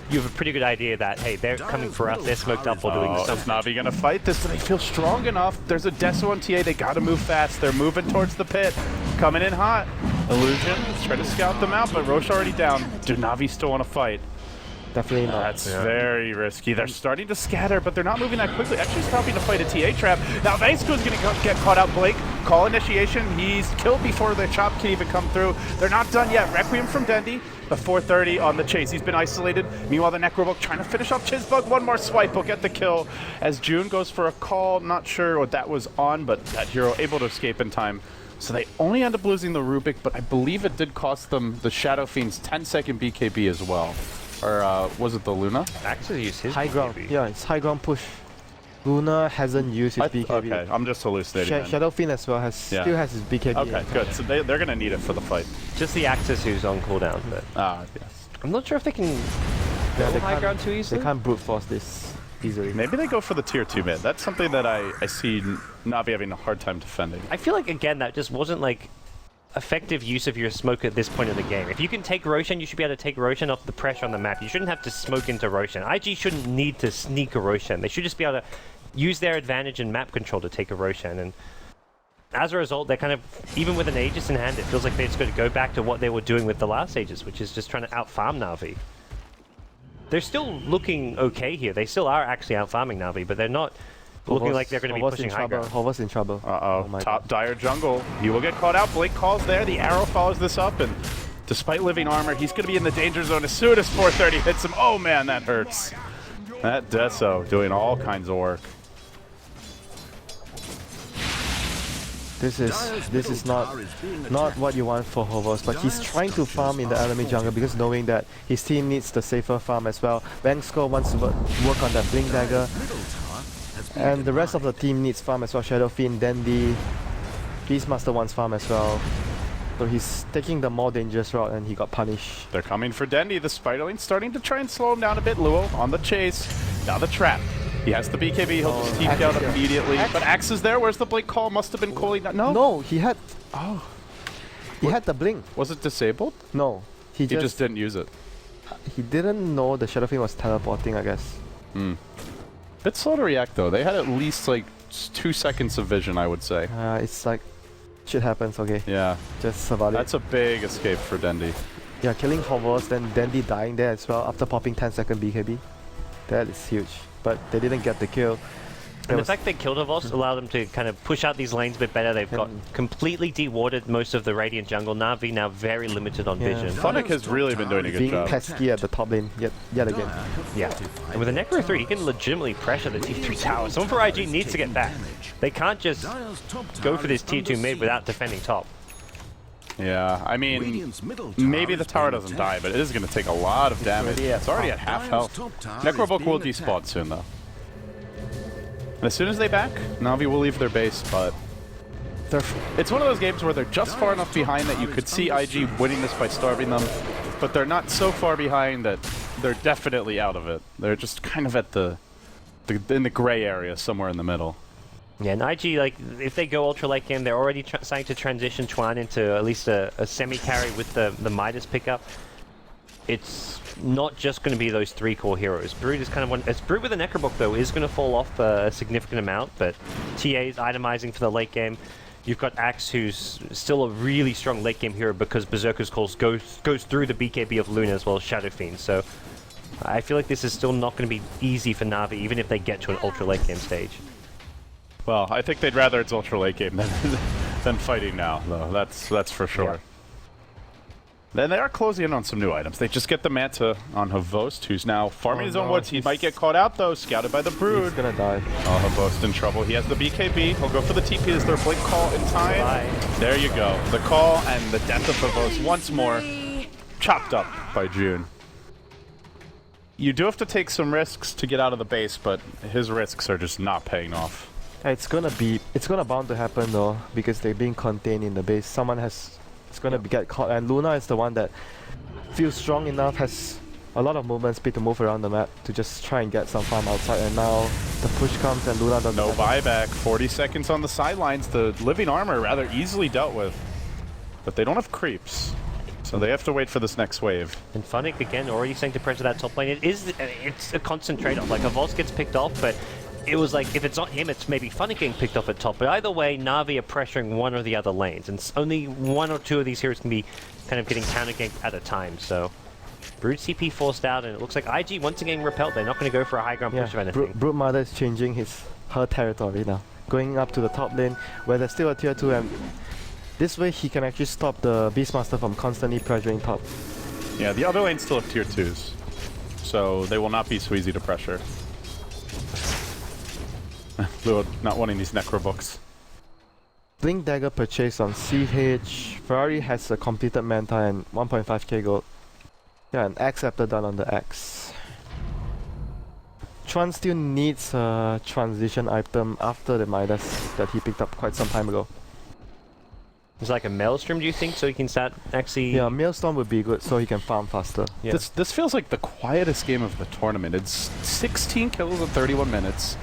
you have a pretty good idea that, hey, they're coming for us, they're smoked up or doing Is something. Navi gonna fight this? Do they feel strong enough? There's a Deso on TA, they gotta move fast. They're moving towards the pit. Coming in hot. Illusion, try to scout them out, but Roche already down. Do Navi still want to fight? Definitely not. That's very risky. They're starting to scatter, but they're not moving that quickly. Actually stopping to fight a TA trap. Now Vaisco's going to get caught out. Blake, call initiation. He's killed before the chop can even come through. They're not done yet. Requiem from Dendy. The 430 on the chase. He's been isolated. Meanwhile, the Necrobook trying to finish off Chizbug. One more swipe will get the kill as June goes for a call. Not sure what that was on, but that hero able to escape in time. So they only end up losing the Rubik, but I believe it did cost them the Shadow Fiend's 10-second BKB as well. Or was it the Luna? Actually used his High ground. BKB. Yeah, it's high ground push. Luna hasn't used his BKB. Okay, I'm just hallucinating. then. Shadow Fiend as well still has his BKB. Okay, good. So they're going to need it for the fight. Just the Axis who's on cooldown, but Yes. I'm not sure if they can Yeah, go high ground too easily. They can't brute force this easily. Maybe they go for the tier 2 mid. That's something that I see Navi having a hard time defending. I feel like, again, that just wasn't like effective use of your smoke at this point of the game. If you can take Roshan, you should be able to take Roshan off the pressure on the map. You shouldn't have to smoke into Roshan. IG shouldn't need to sneak a Roshan. They should just be able to use their advantage in map control to take a Roshan. And as a result, they're kind of, even with an Aegis in hand, it feels like they're just going to go back to what they were doing with the last Aegis, which is just trying to out-farm Na'Vi. They're still looking okay here. They still are actually out-farming Na'Vi, but they're not looking like they're going to be pushing high ground. Hover's in trouble. Uh-oh, my top God. dire jungle. He will get caught out. Blake calls there. The arrow follows this up, and despite living armor, he's going to be in the danger zone as soon as 430 hits him. Oh man, that hurts. That Deso doing all kinds of work. This is not what you want for Hovos, but he's trying to farm in the enemy jungle because knowing that his team needs the safer farm as well. Vangsko wants to work on that Blink Dagger, and the rest of the team needs farm as well. Shadow Fiend, then the Beastmaster wants farm as well. So he's taking the more dangerous route and he got punished. They're coming for Dendy. The Spiderling starting to try and slow him down a bit. Luo on the chase. Now the trap. He has the BKB. He'll just TP out immediately. But Axe is there. Where's the Blink call? Must have been calling. No, he had. Oh. He had the blink. Was it disabled? No. He just didn't use it. He didn't know the Shadow Fiend was teleporting, I guess. Bit slow to react though. They had at least like 2 seconds of vision, I would say. It's like shit happens, okay. Yeah. Just survive it. That's a big escape for Dendy. Yeah, killing Hovos, then Dandy dying there as well after popping 10-second BKB. That is huge. But they didn't get the kill. And the fact they killed Havos allowed them to kind of push out these lanes a bit better. They've got completely de-warded most of the Radiant jungle. Na'Vi now very limited on vision. Funnick has really been doing a good Being job. pesky at the top lane yet again. Yeah. And with a Necro 3, he can legitimately pressure the Tier 3 tower. Someone for IG needs to get back. They can't just go for this Tier 2 mid without defending top. Yeah, I mean, maybe the tower doesn't die, but it is going to take a lot of damage. It's already at half health. Necrobook will despawn soon, though. And as soon as they back, Na'Vi will leave their base, but it's one of those games where they're just far enough behind that you could see IG winning this by starving them, but they're not so far behind that they're definitely out of it. They're just kind of at in the gray area, somewhere in the middle. Yeah, and IG, like, if they go ultra late game, they're already starting to transition Chuan into at least a semi-carry with the Midas pickup. It's not just going to be those 3 core heroes. Brood is kind of one. Brood with a Necrobook, though, is going to fall off a significant amount, but TA is itemizing for the late game. You've got Axe, who's still a really strong late game hero because Berserker's Calls goes through the BKB of Luna as well as Shadow Fiend. So I feel like this is still not going to be easy for Na'Vi, even if they get to an ultra late game stage. Well, I think they'd rather it's ultra late game than fighting now, though. That's for sure. Yeah. Then they are closing in on some new items. They just get the Manta on Havost, who's now farming his own woods. He might get caught out, though, scouted by the Brood. He's gonna die. Oh, Havost in trouble. He has the BKB. He'll go for the TP. Is there a Blink call in time? Bye. There you go. The call and the death of Havost once more. Chopped up by June. You do have to take some risks to get out of the base, but his risks are just not paying off. It's gonna bound to happen though, because they're being contained in the base. It's gonna get caught, and Luna is the one that feels strong enough, has a lot of movement speed to move around the map to just try and get some farm outside, and now the push comes and Luna doesn't No have buyback, 40 seconds on the sidelines. The living armor rather easily dealt with, but they don't have creeps, so they have to wait for this next wave. And Funnick again already starting to pressure that top lane. It's a constant trade-off. Like, a Vols gets picked off, but it was like, if it's not him, it's maybe Funnick getting picked off at top. But either way, Na'Vi are pressuring one or the other lanes, and only one or two of these heroes can be kind of getting counter-ganked at a time, so... Brood CP forced out, and it looks like IG once again repelled. They're not going to go for a high ground push of anything. Brood Mother is changing her territory now, going up to the top lane where there's still a tier 2, and this way he can actually stop the Beastmaster from constantly pressuring top. Yeah, the other lanes still have tier 2s, so they will not be so easy to pressure. Luo not wanting these necro books. Blink Dagger purchased on CH. Ferrari has a completed Manta and 1.5k gold. Yeah, an X after done on the X. Chuan still needs a transition item after the Midas that he picked up quite some time ago. It's like a Maelstrom, do you think, so he can start actually... Yeah, Maelstrom would be good so he can farm faster. Yeah. This feels like the quietest game of the tournament. It's 16 kills in 31 minutes.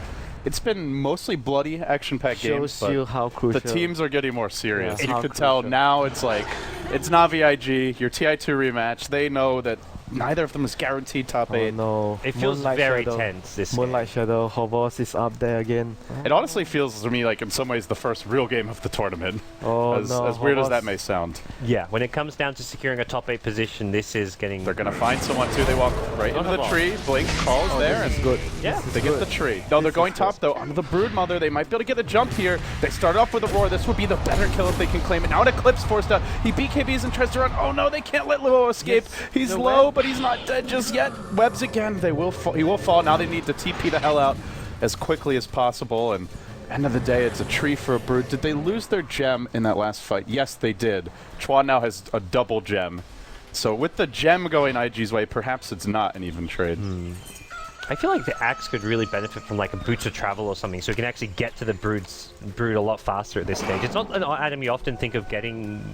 It's been mostly bloody, action-packed games, Shows you how crucial. the teams are getting more serious. Yeah, You how could tell crucial. now it's like, it's Na'Vi IG, your TI2 rematch. They know that neither of them is guaranteed top 8. Oh no. It feels Moonlight very Shadow. tense, this Moonlight Shadow, Hovos is up there again. It honestly feels to me like in some ways the first real game of the tournament. Oh as no. weird as Hovos- that may sound. Yeah, when it comes down to securing a top 8 position, this is getting... They're going to find someone too. They walk right into the Ball. tree. Blink calls there, This and is good. Yeah. they get the tree. No, they're going top though. Onto the Brood Mother. They might be able to get a jump here. They start off with a roar. This would be the better kill if they can claim it. Now an Eclipse forced out. He BKBs and tries to run. Oh no, they can't let Luo escape. He's low, but he's not dead just yet. Webs again. They will fall. He will fall. Now they need to TP the hell out as quickly as possible. And end of the day, it's a tree for a Brood. Did they lose their gem in that last fight? Yes, they did. Chuan now has a double gem. So with the gem going IG's way, perhaps it's not an even trade. I feel like the Axe could really benefit from like a Boots of Travel or something, so we can actually get to the Brood a lot faster at this stage. It's not an item you often think of getting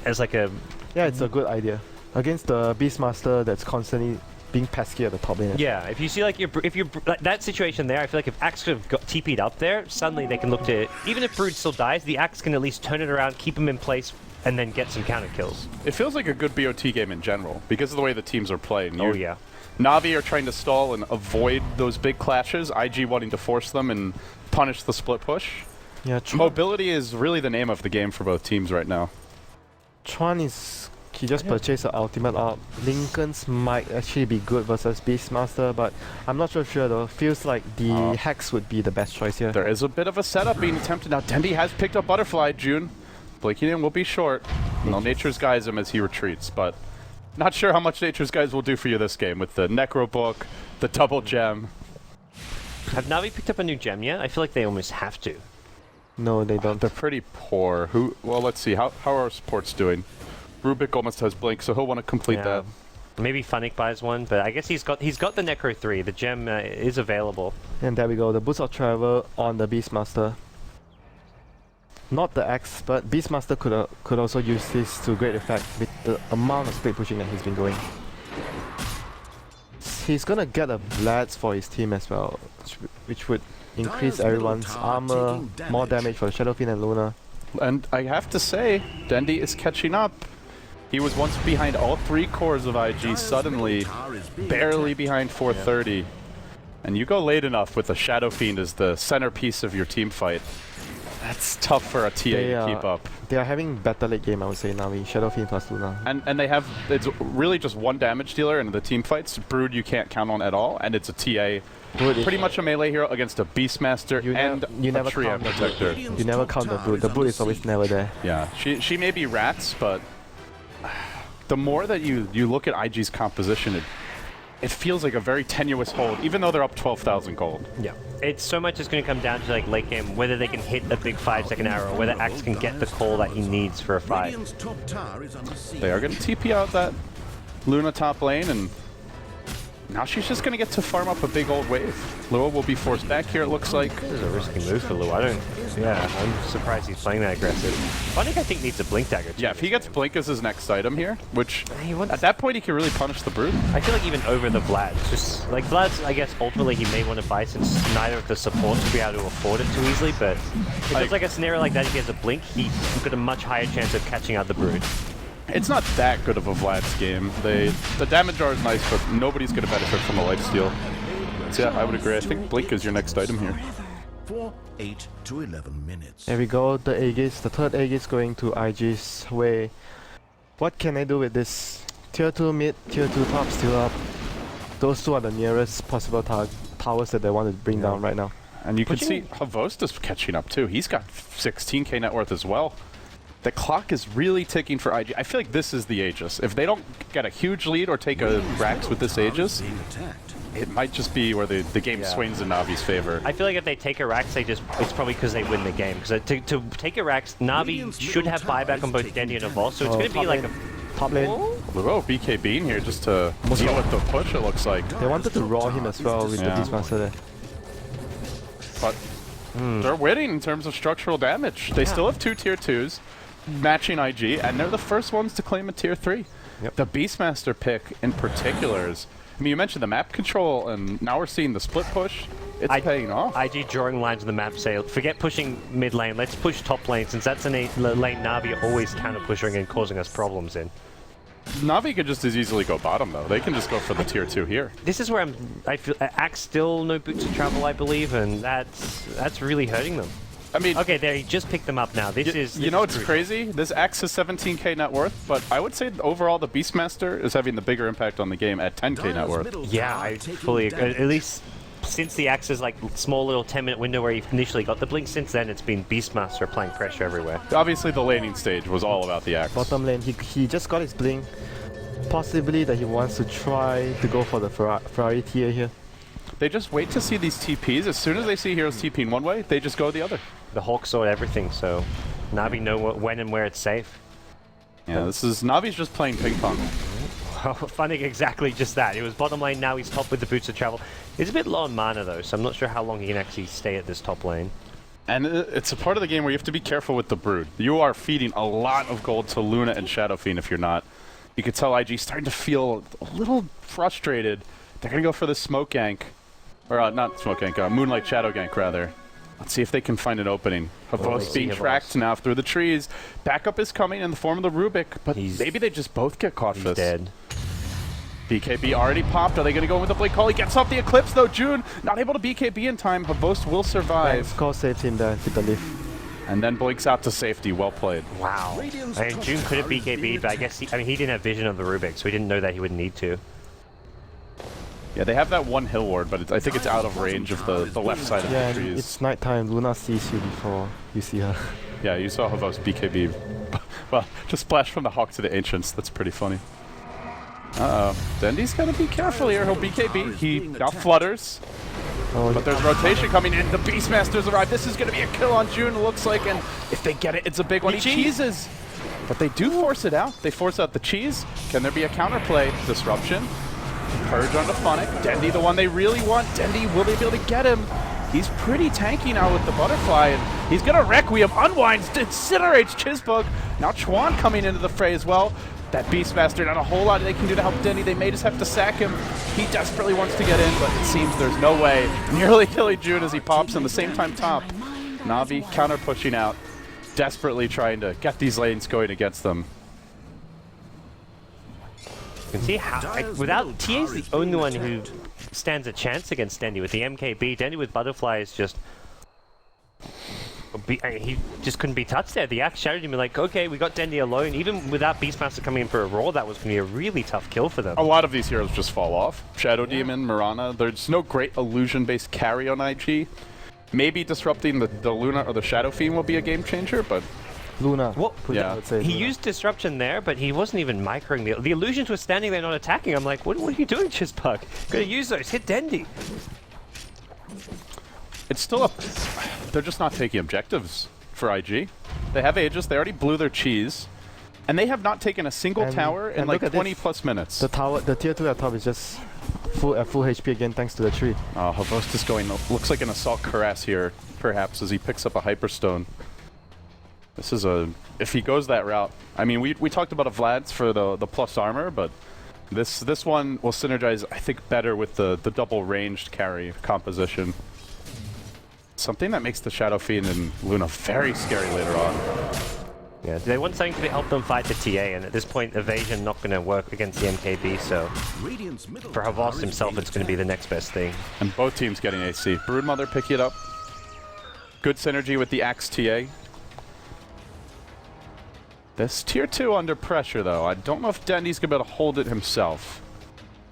as like a... Yeah, it's a good idea. Against the Beastmaster that's constantly being pesky at the top lane. Yeah, if you see like like that situation there, I feel like if Axe could have got TP'd up there, suddenly they can look to... Even if Brood still dies, the Axe can at least turn it around, keep him in place, and then get some counter kills. It feels like a good BOT game in general, because of the way the teams are playing. Oh yeah. Na'Vi are trying to stall and avoid those big clashes, IG wanting to force them and punish the split push. Yeah, Mobility is really the name of the game for both teams right now. Chuan is... He just purchased an ultimate up. Lincoln's might actually be good versus Beastmaster, but I'm not so sure though. Feels like the Hex would be the best choice here. There is a bit of a setup being attempted now. Dendi has picked up Butterfly, June. Blinking in will be short. Well, Nature's Guys him as he retreats, but not sure how much Nature's Guys will do for you this game with the Necro Book, the double gem. Have Na'Vi picked up a new gem yet? I feel like they almost have to. No, they don't. They're pretty poor. Well, let's see. How are our supports doing? Rubik almost has Blink, so he'll want to complete that. Maybe Funnick buys one, but I guess he's got the Necro 3. The gem is available. And there we go, the Boots of Travel on the Beastmaster. Not the Axe, but Beastmaster could also use this to great effect with the amount of split pushing that he's been going. He's gonna get a Blades for his team as well, which would increase everyone's armor, more damage for Shadowfiend and Luna. And I have to say, Dendi is catching up. He was once behind all 3 cores of IG, suddenly barely behind 430. And you go late enough with the Shadowfiend as the centerpiece of your team fight. That's tough for a TA to keep up. They are having better late game, I would say, Na'Vi. Shadowfiend plus Luna. And they have, it's really just one damage dealer in the team fights. Brood you can't count on at all, and it's a TA. Pretty much a melee hero against a Beastmaster and a Tria Protector. You never count the Brood. The Brood is always never there. Yeah, she may be rats, but the more that you look at IG's composition, it feels like a very tenuous hold, even though they're up 12,000 gold. Yeah. It's so much is going to come down to like late game, whether they can hit a big 5-second arrow, or whether Axe can get the call that he needs for a fight. They are going to TP out that Luna top lane, and Now she's just going to get to farm up a big old wave. Lua will be forced back here, it looks like. This is a risky move for Lua. I'm surprised he's playing that aggressive. Funnick, I think, needs a Blink Dagger too. Yeah, if he gets Blink as his next item here, which wants, at that point he can really punish the Brood. I feel like even over the Vlad's, just like Vlad's, I guess ultimately he may want to buy since neither of the supports will be able to afford it too easily, but it feels like a scenario like that, if he has a Blink, he's got a much higher chance of catching out the Brood. It's not that good of a Vlad's game. The damage jar is nice, but nobody's going to benefit from the lifesteal. So yeah, I would agree. I think Blink is your next item here. For 8 to 11 minutes. There we go, the Aegis, the third Aegis going to IG's way. What can I do with this? Tier 2 mid, Tier 2 top still up. Those two are the nearest possible towers that they want to bring down right now. And you can see Havost is catching up too. He's got 16k net worth as well. The clock is really ticking for IG. I feel like this is the Aegis. If they don't get a huge lead or take a Rax with this Aegis, it might just be where the game swings in Navi's favor. I feel like if they take a Rax, it's probably because they win the game. Because to take a Rax, Navi should have buyback on both Dendi and Evolve, so it's going to be like a top lane. Oh, BK Bean here just to deal with the push, it looks like. They wanted to raw him as well with the Beastmaster there. But they're winning in terms of structural damage. They still have 2 tier 2s. Matching IG, and they're the first ones to claim a tier 3. Yep. The Beastmaster pick in particular is, I mean, you mentioned the map control, and now we're seeing the split push. It's paying off. IG drawing lines on the map say, forget pushing mid lane, let's push top lane, since that's a lane Navi are always counter pushing and causing us problems in. Navi could just as easily go bottom though. They can just go for the tier 2 here. This is where I feel Axe still no boots of travel, I believe, and that's really hurting them. I mean, okay, there, he just picked them up now. You know what's crazy? This Axe is 17k net worth, but I would say overall the Beastmaster is having the bigger impact on the game at 10k net worth. Yeah, I fully agree. At least since the Axe's like small little 10-minute window where he initially got the blink, since then it's been Beastmaster applying pressure everywhere. Obviously the laning stage was all about the Axe. Bottom lane, he just got his blink. Possibly that he wants to try to go for the Ferrari tier here. They just wait to see these TPs. As soon as they see heroes TPing one way, they just go the other. The Hawk sword everything, so Navi know when and where it's safe. Yeah, Navi's just playing ping pong. Funny, exactly just that. It was bottom lane, now he's top with the boots of travel. He's a bit low on mana though, so I'm not sure how long he can actually stay at this top lane. And it's a part of the game where you have to be careful with the Brood. You are feeding a lot of gold to Luna and Shadow Fiend if you're not. You could tell IG starting to feel a little frustrated. They're going to go for the smoke gank. Or not smoke gank, Moonlight Shadow gank rather. Let's see if they can find an opening. Havost being tracked now through the trees. Backup is coming in the form of the Rubik, but maybe they just both get caught for this. Dead. BKB already popped. Are they going to go with the Blink Call? He gets off the Eclipse though. June not able to BKB in time. Havost will survive. Call saved him there with the lift. And then blinks out to safety. Well played. Wow. I mean, June could have BKB'd, but I guess he didn't have vision of the Rubik, so he didn't know that he would need to. Yeah, they have that one hill ward, but I think it's out of range of the left side of the trees. It's nighttime. Luna sees you before you see her. Yeah, you saw Havost BKB. Well, just splash from the Hawk to the Ancients. That's pretty funny. Uh-oh. Dendi's got to be careful here. He'll BKB. He now flutters. But there's rotation coming in. The Beastmasters arrive. This is going to be a kill on June, it looks like. And if they get it, it's a big one. He cheeses. But they do force it out. They force out the cheese. Can there be a counterplay? Disruption. Purge onto Funnick. Dendi, the one they really want. Dendi, will they be able to get him? He's pretty tanky now with the Butterfly, and he's going to Requiem, unwinds, incinerates Chizbug. Now Chuan coming into the fray as well. That Beastmaster, not a whole lot they can do to help Dendi. They may just have to sack him. He desperately wants to get in, but it seems there's no way. Nearly killing June as he pops in the same time top. Navi counter pushing out, desperately trying to get these lanes going against them. You can see how, without TA's the only one who stands a chance against Dendi with the MKB. Dendi with Butterfly is just... he just couldn't be touched there. The Axe shouted him like, okay, we got Dendi alone. Even without Beastmaster coming in for a roar, that was going to be a really tough kill for them. A lot of these heroes just fall off. Shadow Demon, Mirana, there's no great illusion-based carry on IG. Maybe disrupting the Luna or the Shadow Fiend will be a game changer, but... Luna. Yeah. He used disruption there, but he wasn't even microing the illusions were standing there not attacking. I'm like, what are you doing, Chizbug? Gotta use those. Hit Dendi. It's still they're just not taking objectives for IG. They have Aegis. They already blew their cheese, and they have not taken a single tower in like 20 plus minutes. The tier 2 at top is just full HP again thanks to the tree. Havost is going, looks like an Assault Cuirass here, perhaps, as he picks up a Hyperstone. This is a, if he goes that route, I mean, we talked about a Vlad's for the plus armor, but this one will synergize, I think, better with the double ranged carry composition. Something that makes the Shadow Fiend and Luna very scary later on. Yeah, they want something to help them fight the TA, and at this point, evasion not going to work against the MKB, so for Havost himself, it's going to be the next best thing. And both teams getting AC. Broodmother picking it up. Good synergy with the Axe TA. This tier 2 under pressure, though. I don't know if Dendy's going to be able to hold it himself.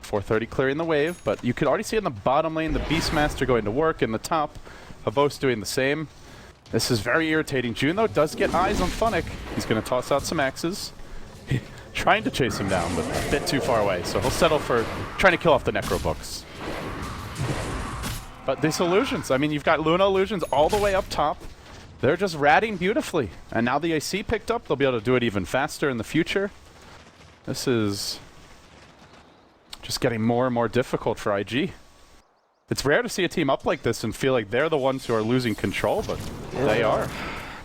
430 clearing the wave, but you could already see in the bottom lane the Beastmaster going to work, in the top, Havost doing the same. This is very irritating. June, though, does get eyes on Funnick. He's going to toss out some axes. Trying to chase him down, but a bit too far away, so he'll settle for trying to kill off the Necro Books. But these illusions, I mean, you've got Luna illusions all the way up top. They're just ratting beautifully. And now the AC picked up, they'll be able to do it even faster in the future. This is just getting more and more difficult for IG. It's rare to see a team up like this and feel like they're the ones who are losing control, but they are.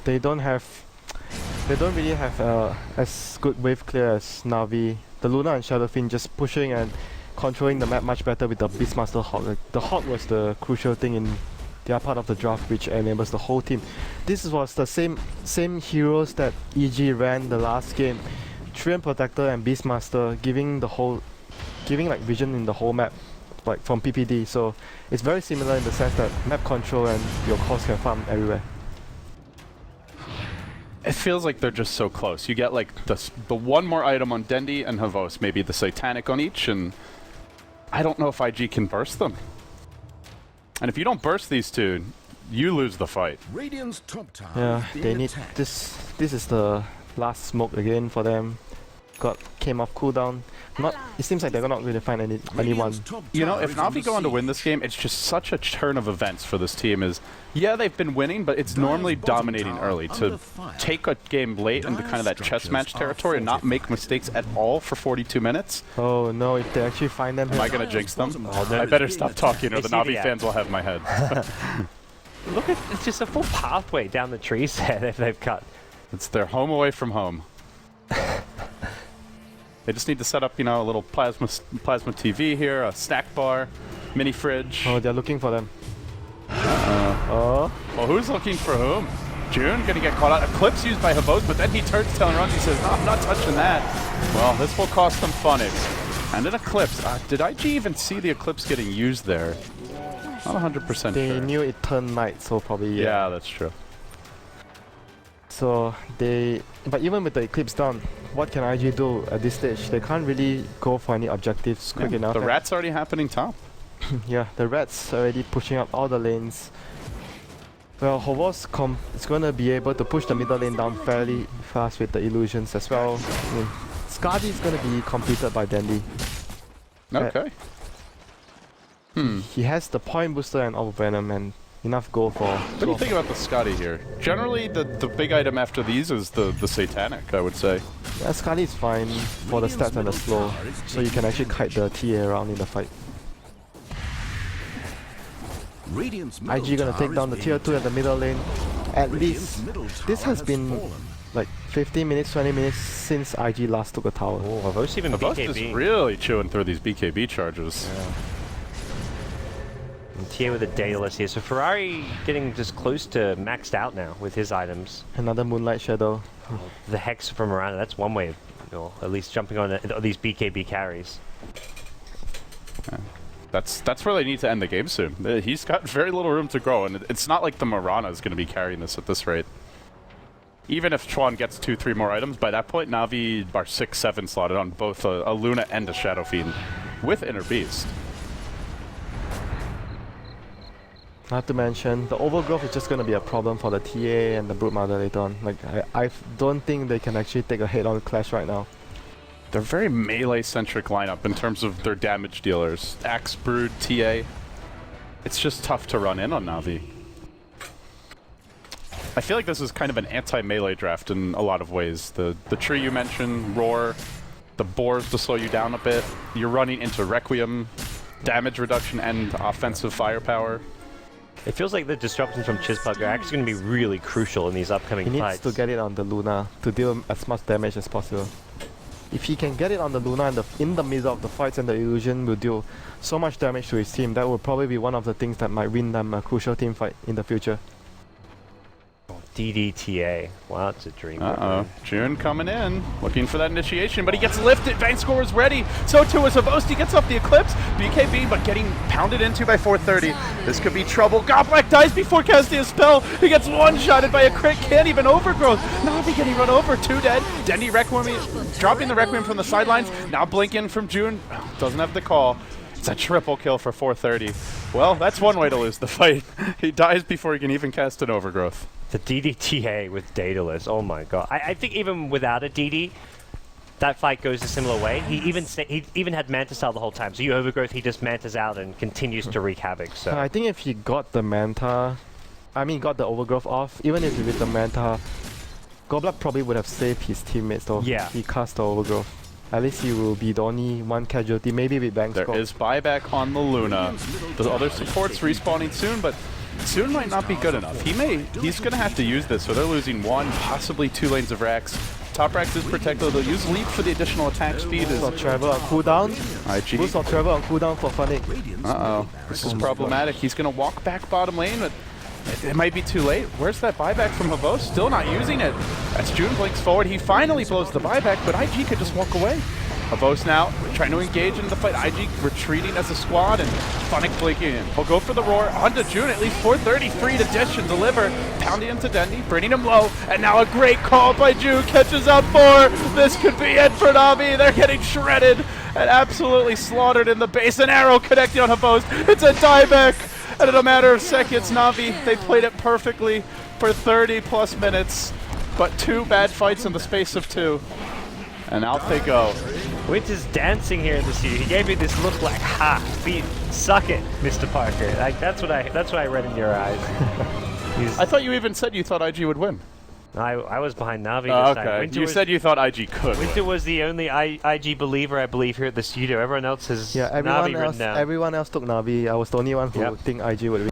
They don't really have as good wave clear as Na'Vi. The Luna and Shadow Fiend just pushing and controlling the map much better with the Beastmaster Hawk. Like, the Hawk was the crucial thing in their part of the draft, which enables the whole team. This was the same heroes that EG ran the last game. Treant Protector and Beastmaster giving like vision in the whole map, like from PPD. So it's very similar in the sense that map control and your cores can farm everywhere. It feels like they're just so close. You get like the one more item on Dendi and Havost, maybe the Satanic on each, and I don't know if IG can burst them. And if you don't burst these two, you lose the fight. Radiant's top tower Yeah, they need this. This is the last smoke again for them. Came off cooldown. It seems like they're not going to find anyone. You know, if Na'Vi go on to win this game, it's just such a turn of events for this team. Yeah, they've been winning, but it's normally dominating early. To take a game late into kind of that chess match territory and not make mistakes at all for 42 minutes. Oh no, if they actually find them. Am I going to jinx them? I better stop talking or the Na'Vi fans will have my head. Look at, it's just a full pathway down the trees there they've cut. It's their home away from home. They just need to set up, you know, a little plasma TV here, a snack bar, mini fridge. Oh, they're looking for them. Well, who's looking for whom? June gonna get caught out. Eclipse used by Havost, but then he turns tail and runs. He says, "No, I'm not touching that." Well, this will cost them Funnick. And an Eclipse. Did IG even see the Eclipse getting used there? Not 100% sure. They knew it turned night, so probably yeah, that's true. So but even with the Eclipse down, what can IG do at this stage? They can't really go for any objectives quick enough. The rat's already happening top. Yeah, the rat's already pushing up all the lanes. Well, Havost is going to be able to push the middle lane down fairly fast with the illusions as well. I mean, Skadi is going to be completed by Dendi. Okay. He has the point booster and Orb Venom and enough gold for... What do you think about the Skadi here? Generally, the big item after these is the Satanic, I would say. Yeah, Skadi is fine for the stats and the slow, so you can actually kite the TA around in the fight. IG gonna take down the tier 2 at the middle lane. At least, this has been like 15 minutes, 20 minutes since IG last took a tower. Oh, Havost even Havost BKB. is really chewing through these BKB charges. Yeah. And TA with a Daedalus here. So Ferrari getting just close to maxed out now with his items. Another Moonlight Shadow. The Hex from Miranda, that's one way of, you know, at least jumping on these BKB carries. That's where they need to end the game soon. He's got very little room to grow, and it's not like the Mirana is going to be carrying this at this rate. Even if Chuan gets 2-3 more items, by that point Na'Vi are 6-7 slotted on both a Luna and a Shadow Fiend with Inner Beast. Not to mention, the overgrowth is just going to be a problem for the TA and the Broodmother later on. Like, I don't think they can actually take a head-on clash right now. They're a very melee-centric lineup in terms of their damage dealers. Axe, Brood, TA. It's just tough to run in on Na'Vi. I feel like this is kind of an anti-melee draft in a lot of ways. The tree you mentioned, Roar, the boars to slow you down a bit. You're running into Requiem. damage reduction and offensive firepower. It feels like the disruptions from Chizpug are actually going to be really crucial in these upcoming He needs fights. to get it on the Luna to deal as much damage as possible. If he can get it on the Luna in the middle of the fights, and the illusion will deal so much damage to his team, that will probably be one of the things that might win them a crucial team fight in the future. DDTA. Wow, it's a dream. Uh-oh. June coming in, looking for that initiation, but he gets lifted. Vangscore is ready. So too is Avost. He gets off the Eclipse. BKB, but getting pounded into by 430. This could be trouble. Goblak dies before casting a spell. He gets one-shotted by a crit. Can't even overgrowth. Navi getting run over. 2 dead. Dendy Requiem dropping the Requiem from the sidelines. Now blinking from June. Doesn't have the call. It's a triple kill for 430. Well, that's one way to lose the fight. He dies before he can even cast an overgrowth. The DDTA with Daedalus, oh my god. I think even without a DD, that fight goes a similar way. He even had Manta Style the whole time, so you overgrowth, he just Mantas out and continues to wreak havoc, so... I think if he got the Manta, got the overgrowth off, even if with the Manta, Goblak probably would have saved his teammates though. Yeah. He cast the overgrowth. At least he will be the only one casualty, maybe with Bank There is buyback on the Luna. The other supports respawning soon, but soon might not be good enough. He's going to have to use this, so they're losing 1, possibly 2 lanes of Rax. Top Rax is protected. They'll use Leap for the additional attack speed. Boost of travel on cooldown. IG. Boost of travel on cooldown for Funnick. Uh-oh. This is problematic. He's going to walk back bottom lane, but it might be too late. Where's that buyback from Havos? Still not using it. As June blinks forward, he finally blows the buyback, but IG could just walk away. Havos now trying to engage into the fight. IG retreating as a squad, and Funnick blinking in. He'll go for the roar. Onto June, at least 430 free to dish and deliver. Pounding into Dendy, bringing him low, and now a great call by June. Catches up 4. This could be it for Navi. They're getting shredded and absolutely slaughtered in the base. An arrow connecting on Havos. It's a dieback. And in a matter of seconds, Navi, they played it perfectly for 30 plus minutes. But 2 bad fights in the space of 2. And out they go. Winter's dancing here in the studio. He gave me this look like, ha, suck it, Mr. Parker. Like, that's what I read in your eyes. I thought you even said you thought IG would win. I was behind Navi this time. Okay. Winter You said you thought IG could Winter win. was the only IG believer, I believe, here at the studio. Everyone else has Navi written down. Everyone else took Navi. I was the only one who think IG would win.